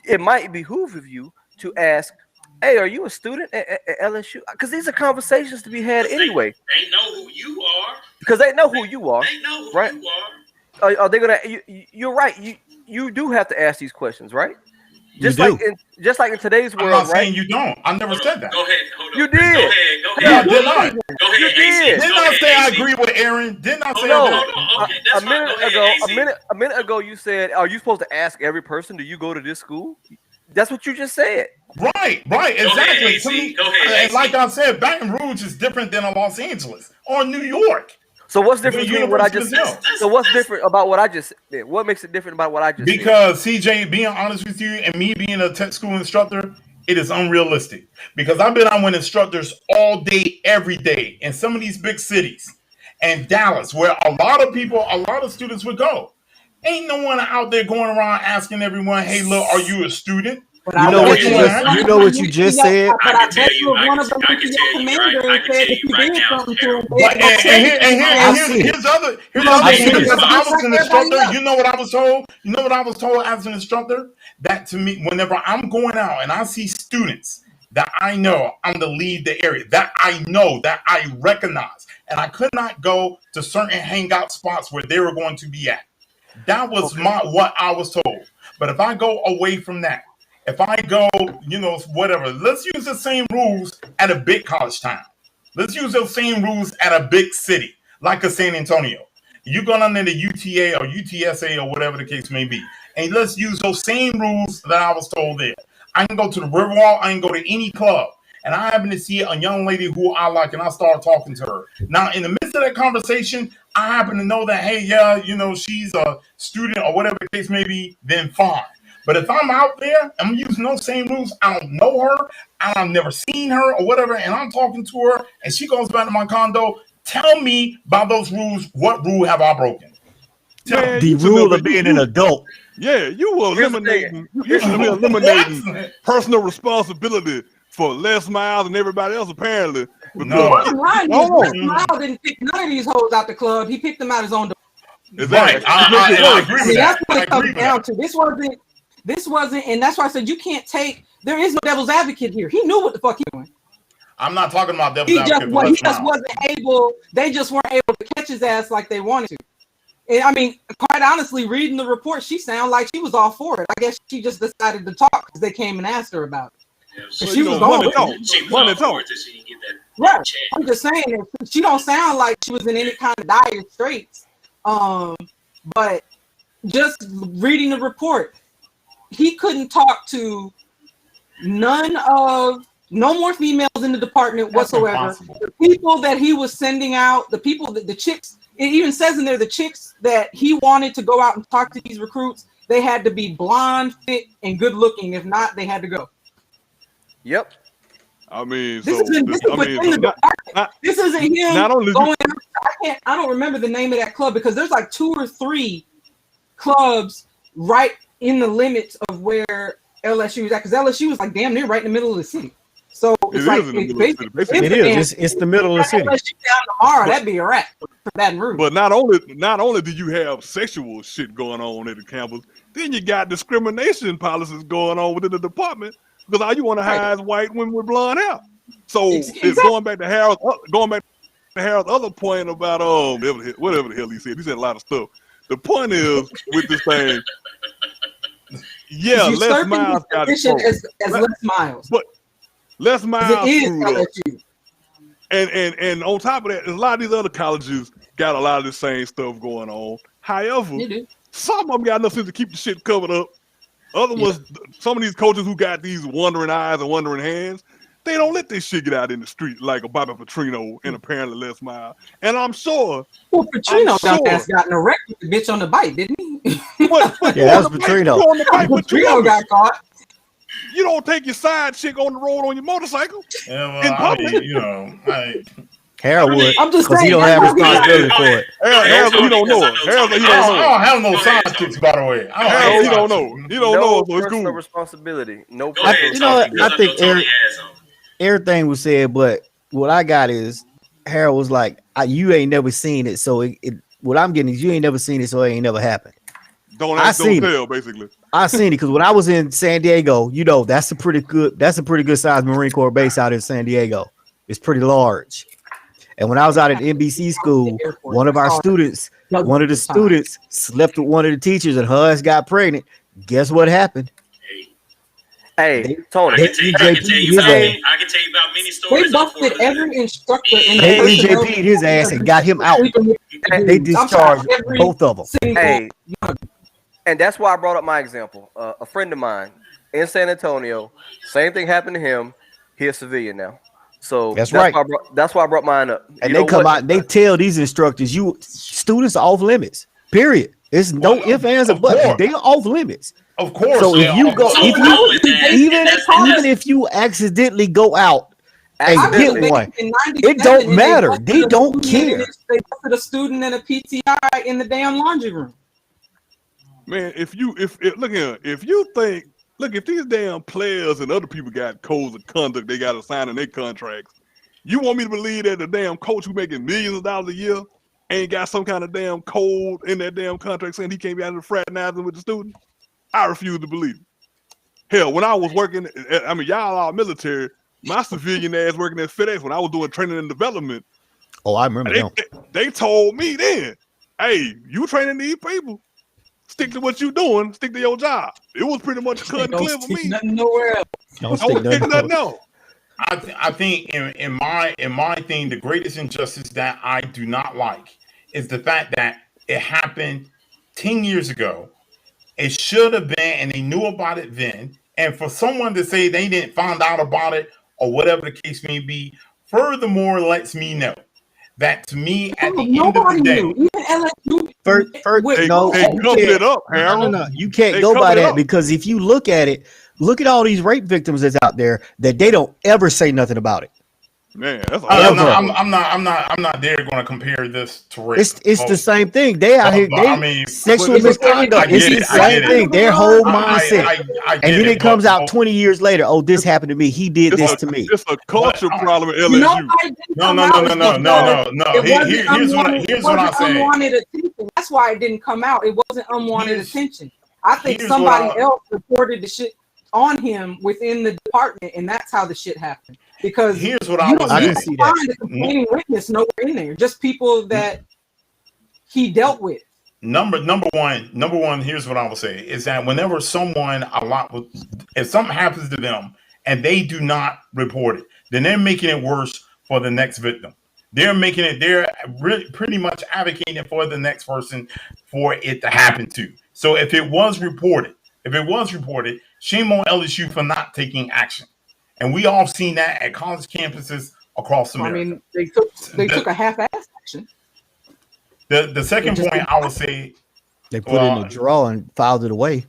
it might behoove of you to ask, hey, are you a student at LSU? Because these are conversations to be had anyway. They know who you are. Because they know who you are. They know who right? you are. Are they gonna? You're right. You do have to ask these questions, right? Just You like in today's I'm world, not right? saying you don't. I never said that. Go ahead. Hold on. You Chris. did. Go ahead. No, I did not. Go ahead. You AC. did. Didn't Go I ahead, say I AC. agree with Aaron? Didn't I say No. I Hold on. Okay, that's fine. Go ahead, AC. A minute ago, you said, "Are you supposed to ask every person? Do you go to this school?" That's what you just said. Right, exactly. ahead, To me, AC. Go ahead, and AC. like I said, Baton Rouge is different than a Los Angeles or New York. So what's different The between what I just University said? of So what's different about what I just said? What makes it different about what I just said? Because CJ, being honest with you, and me being a tech school instructor, it is unrealistic. Because I've been on with instructors all day, every day, in some of these big cities, and Dallas, where a lot of students would go. Ain't no one out there going around asking everyone, "Hey, look, are you a student?" But You know what you just said? But I I can tell bet you, you I one of can- them I went can to tell your you commander right- I and can said tell if you you right did now, something to him, But, here's the other I've thing, seen it. because I was an Everybody instructor. else. You know what I was told? You know what I was told as an instructor? That to me, whenever I'm going out and I see students that I know I'm to lead the area, that I know, that I recognize, and I could not go to certain hangout spots where they were going to be at. That was what I was told. But if I go away from that, if I go, whatever, let's use the same rules at a big college town. Let's use those same rules at a big city, like a San Antonio. You go down there to UTA or UTSA or whatever the case may be, and let's use those same rules that I was told there. I can go to the Riverwalk, I can go to any club, and I happen to see a young lady who I like, and I start talking to her. Now, in the midst of that conversation, I happen to know that, hey, yeah, she's a student or whatever the case may be, then fine. But if I'm out there, I'm using those same rules. I don't know her, I've never seen her or whatever, and I'm talking to her, and she goes back to my condo. Tell me by those rules. What rule have I broken? Man, The rule of being an adult. Yeah, you were Here's the eliminating. You should be eliminating personal responsibility for Les Miles and everybody else apparently. No. Bottom line is, Oh. Les Miles didn't pick none of these hoes out the club. He picked them out his own. Right. I agree with That's that. what I it comes agree with down that. to. This wasn't, and that's why I said you can't take. There is no devil's advocate here. He knew what the fuck he was doing. I'm not talking about devil's He advocate. just wasn't able. They just weren't able to catch his ass like they wanted to. And I mean, quite honestly, reading the report, she sounded like she was all for it. I guess she just decided to talk because they came and asked her about it. Yeah, So so she was going with it. she was One on and talk. board till she didn't get that Right. check. I'm just saying that she don't sound like she was in any kind of dire straits. But just reading the report, he couldn't talk to no more females in the department That's whatsoever. impossible. The people that he was sending out, the chicks, it even says in there, the chicks that he wanted to go out and talk to these recruits, they had to be blonde, fit, and good looking. If not, they had to go. Yep. I mean, This so isn't I mean, within so the department. This isn't him not only going. I don't remember the name of that club because there's like 2 or 3 clubs right in the limits of where LSU is at. Because LSU is like damn near right in the middle of the city. So it's It like is in the it's middle of the city. It is. It's the middle of the city. LSU down tomorrow, that'd be a wrap for Baton Rouge. But not only do you have sexual shit going on at the campus, then you got discrimination policies going on within the department because all you want to hire is white women with blonde hair. So it's going back to Harold's other point about whatever the hell he said. He said a lot of stuff. The point is with this thing, yeah, He's Les usurping Miles his got position exposed. as Les Miles. But Les 'Cause Miles it is screwed up. LSU. And on top of that, a lot of these other colleges got a lot of the same stuff going on. However, You do. some of them got enough sense to keep the shit covered up. Other ones, some of these coaches who got these wandering eyes and wandering hands, they don't let this shit get out in the street like a Bobby Petrino and apparently Les Miles. And I'm sure. Well, Petrino I'm sure. dumbass got in a wreck with the bitch on the bike, didn't he? But Yeah, that's Petrino. You on the bike with two Petrino others. got caught. You don't take your side chick on the road on your motorcycle. Yeah, In well, I public? mean, you know, Harold would, I'm just because he saying, don't have that's what he responsibility got. for it. Harold, you don't know it. Harold, you I don't know it. don't have no sidekicks, by the way. I Harold, have you don't sidekicks. know. You don't No know, so it's personal cool. responsibility. No. Go ahead, you know what? Tony, I 'cause think know Tony Eric- has them. Everything was said, but what I got is Harold was like, you ain't never seen it, so what I'm getting is you ain't never seen it, so it ain't never happened. Don't I ask, don't seen it. tell, basically. I seen it because when I was in San Diego, you know, that's a pretty good sized Marine Corps base out in San Diego. It's pretty large. And when I was out at NBC school, one of the students slept with one of the teachers and her ass got pregnant. Guess what happened? Hey, Tony. They- I can tell you about many They stories. busted every instructor in the They personnel- EJP'd his ass and got him out. sleeping with They dudes. I'm sorry, discharged every both of them. single- Hey, and that's why I brought up my example. A friend of mine in San Antonio, same thing happened to him. He's a civilian now. So That's right. That's why I brought mine up. And You they know come what? out and they tell these instructors, you students are off limits. Period. It's no Well, ifs, ands, or of buts. course. They're off limits. Of course. So if yeah, you of go, course. if So you with that, even that's- if you accidentally go out and I get remember one, in it 97, don't and matter. busted They a don't student care. and They busted a student and a PTI in the damn laundry room. Man, if look here, if you think, look, if these damn players and other people got codes of conduct they got to sign in their contracts, you want me to believe that the damn coach who making millions of dollars a year ain't got some kind of damn code in that damn contract saying he can't be out of fraternizing with the student? I refuse to believe it. Hell, when I was working, I mean, y'all are military, my civilian ass working at FedEx when I was doing training and development, Oh, I remember them. they told me then, hey, you training these people, stick to what you doing, stick to your job. It was pretty much cut and Don't clear for stick me. nothing nowhere else. Don't I stick was picking nothing. nothing else. I think in my thing, the greatest injustice that I do not like is the fact that it happened 10 years ago. It should have been, and they knew about it then. And for someone to say they didn't find out about it or whatever the case may be, furthermore lets me know that to me at the end of the Nobody day, knew. Even LSU, First, Wait, no, They you covered can't- it up, Harold. no. You can't They go by covered it that up. because if you look at it, look at all these rape victims that's out there that they don't ever say nothing about it. Man, that's No, awesome. I'm not there going to compare this to rape. It's the same thing. They out here. But, They I mean, sexual but- misconduct. I It's get the it, I same get thing. it. Their whole I mindset. get And then it comes but- out 20 years later. Oh, this happened to me. He did this to me. It's a culture But- problem at You LSU. know why it didn't No, come no, out no, is no, no, no, because no. it wasn't Here's what unwanted- here's what I it wasn't say. unwanted attention. That's why it didn't come out. It wasn't unwanted Here's- attention. I think here's somebody what I- else reported the shit on him within the department, and that's how the shit happened. Because Here's what I you was don't I you can saying. see don't that. find a complaining witness nowhere in there. Just people that he dealt with. Number one. Here's what I will say: is that whenever someone if something happens to them and they do not report it, then they're making it worse for the next victim. They're really pretty much advocating for the next person for it to happen to. So if it was reported, shame on LSU for not taking action. And we all seen that at college campuses across I America. mean, they took a half-ass action. The second It just point I would say, They put it in Well, a drawer and filed it away.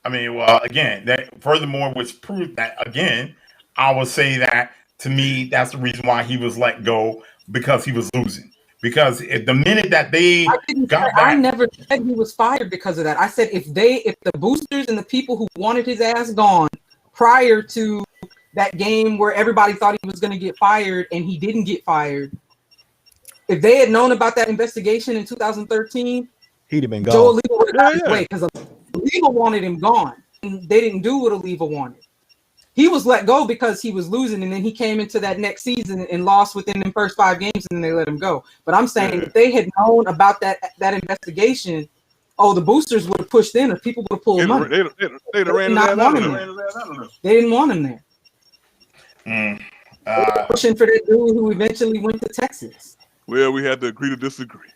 I mean, well, again, that furthermore was proof that again, I would say that to me, that's the reason why he was let go, because he was losing. Because if the minute that they got I back, never said he was fired because of that. I said if the boosters and the people who wanted his ass gone prior to that game where everybody thought he was going to get fired and he didn't get fired, if they had known about that investigation in 2013, He'd have been Joe gone. Oliva would have got his Yeah. way because Oliva wanted him gone. And they didn't do what Oliva wanted. He was let go because he was losing, and then he came into that next season and lost within the first 5 games, and then they let him go. But I'm saying if they had known about that investigation, the boosters would have pushed in, or people would have pulled money. They'd have ran Not his ass want out him of there. They didn't want him there. uh, Pushing for that dude who eventually went to Texas. Well, we had to agree to disagree.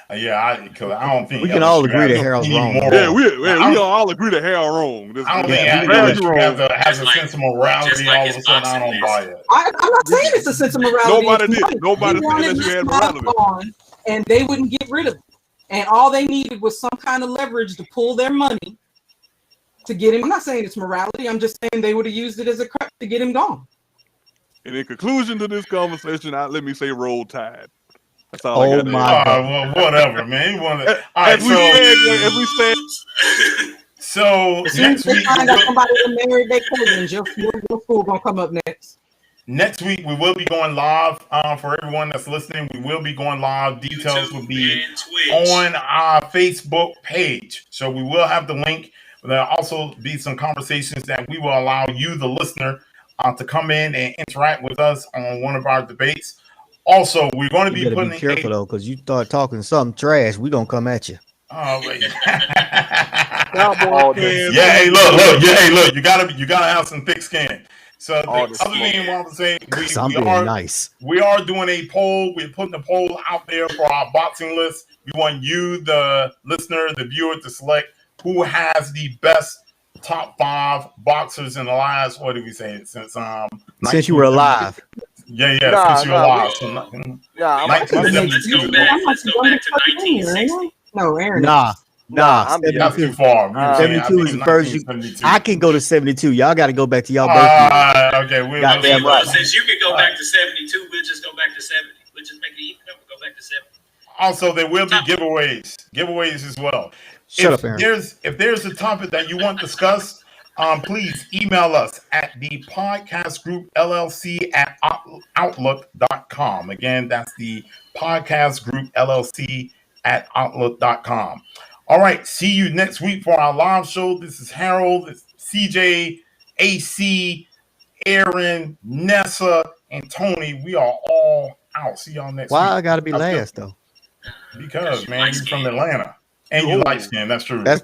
because I don't think We can all agree has that Harold's any wrong. moral- Yeah, we I don't- all agree that Harold wrong. This- I don't this- think Yeah, this we man's agree. wrong. has a Just like- sense of morality. just like All of a his sudden, I boxing don't buy list. it. I'm not saying it's a sense of morality. Nobody It's did. money. Nobody He said wanted that you had Miss Mouth morality. gone, and they wouldn't get rid of him. And all they needed was some kind of leverage to pull their money to get him. I'm not saying it's morality. I'm just saying they would have used it as a crutch to get him gone. And in conclusion to this conversation, let me say roll tide. That's all I Oh got to my say. Well, whatever, man. He wanted. All right, As we said, so As soon as next they week, find out somebody that married their cousins, your fool gonna come up next. we will be going live. For everyone that's listening, we will be going live. Details will be and Twitch. on our Facebook page. So we will have the link. There'll also be some conversations that we will allow you, the listener, to come in and interact with us on one of our debates. Also, we're going to You be better putting be careful though, because you start talking something trash, we gonna come at you. Wait. All this. Yeah, hey, look. You gotta have some thick skin. So the All other the thing I was saying, I'm being nice. we are doing a poll. We're putting a poll out there for our boxing list. We want you, the listener, the viewer, to select who has the best top 5 boxers in the last, what did we say, since Since you were alive. Yeah, Nah, since you're nah, alive. Yeah, I'm Let's Let's go back. Let's go back to 1960. No, Aaron. Nah. I'm- That's too far. We were saying, I 72 think is the first. 1972. I can go to 72. Y'all got to go back to y'all birthday. Okay, we'll Goddamn Well, right. since you can go back to 72, we'll just go back to 70. We'll just make it even number. Go back to 70. Also, there will be giveaways as well. Shut if up, Aaron. there's a topic that you want discussed, please email us at the podcast group LLC at outlook.com. Again, that's the podcast group LLC at outlook.com. All right, see you next week for our live show. This is Harold, it's CJ, AC, Aaron, Nessa, and Tony. We are all out. See y'all next Why week. I got to be I feel- last though? Because, man, you're from light-skinned. Atlanta. And you light skin. That's true. That's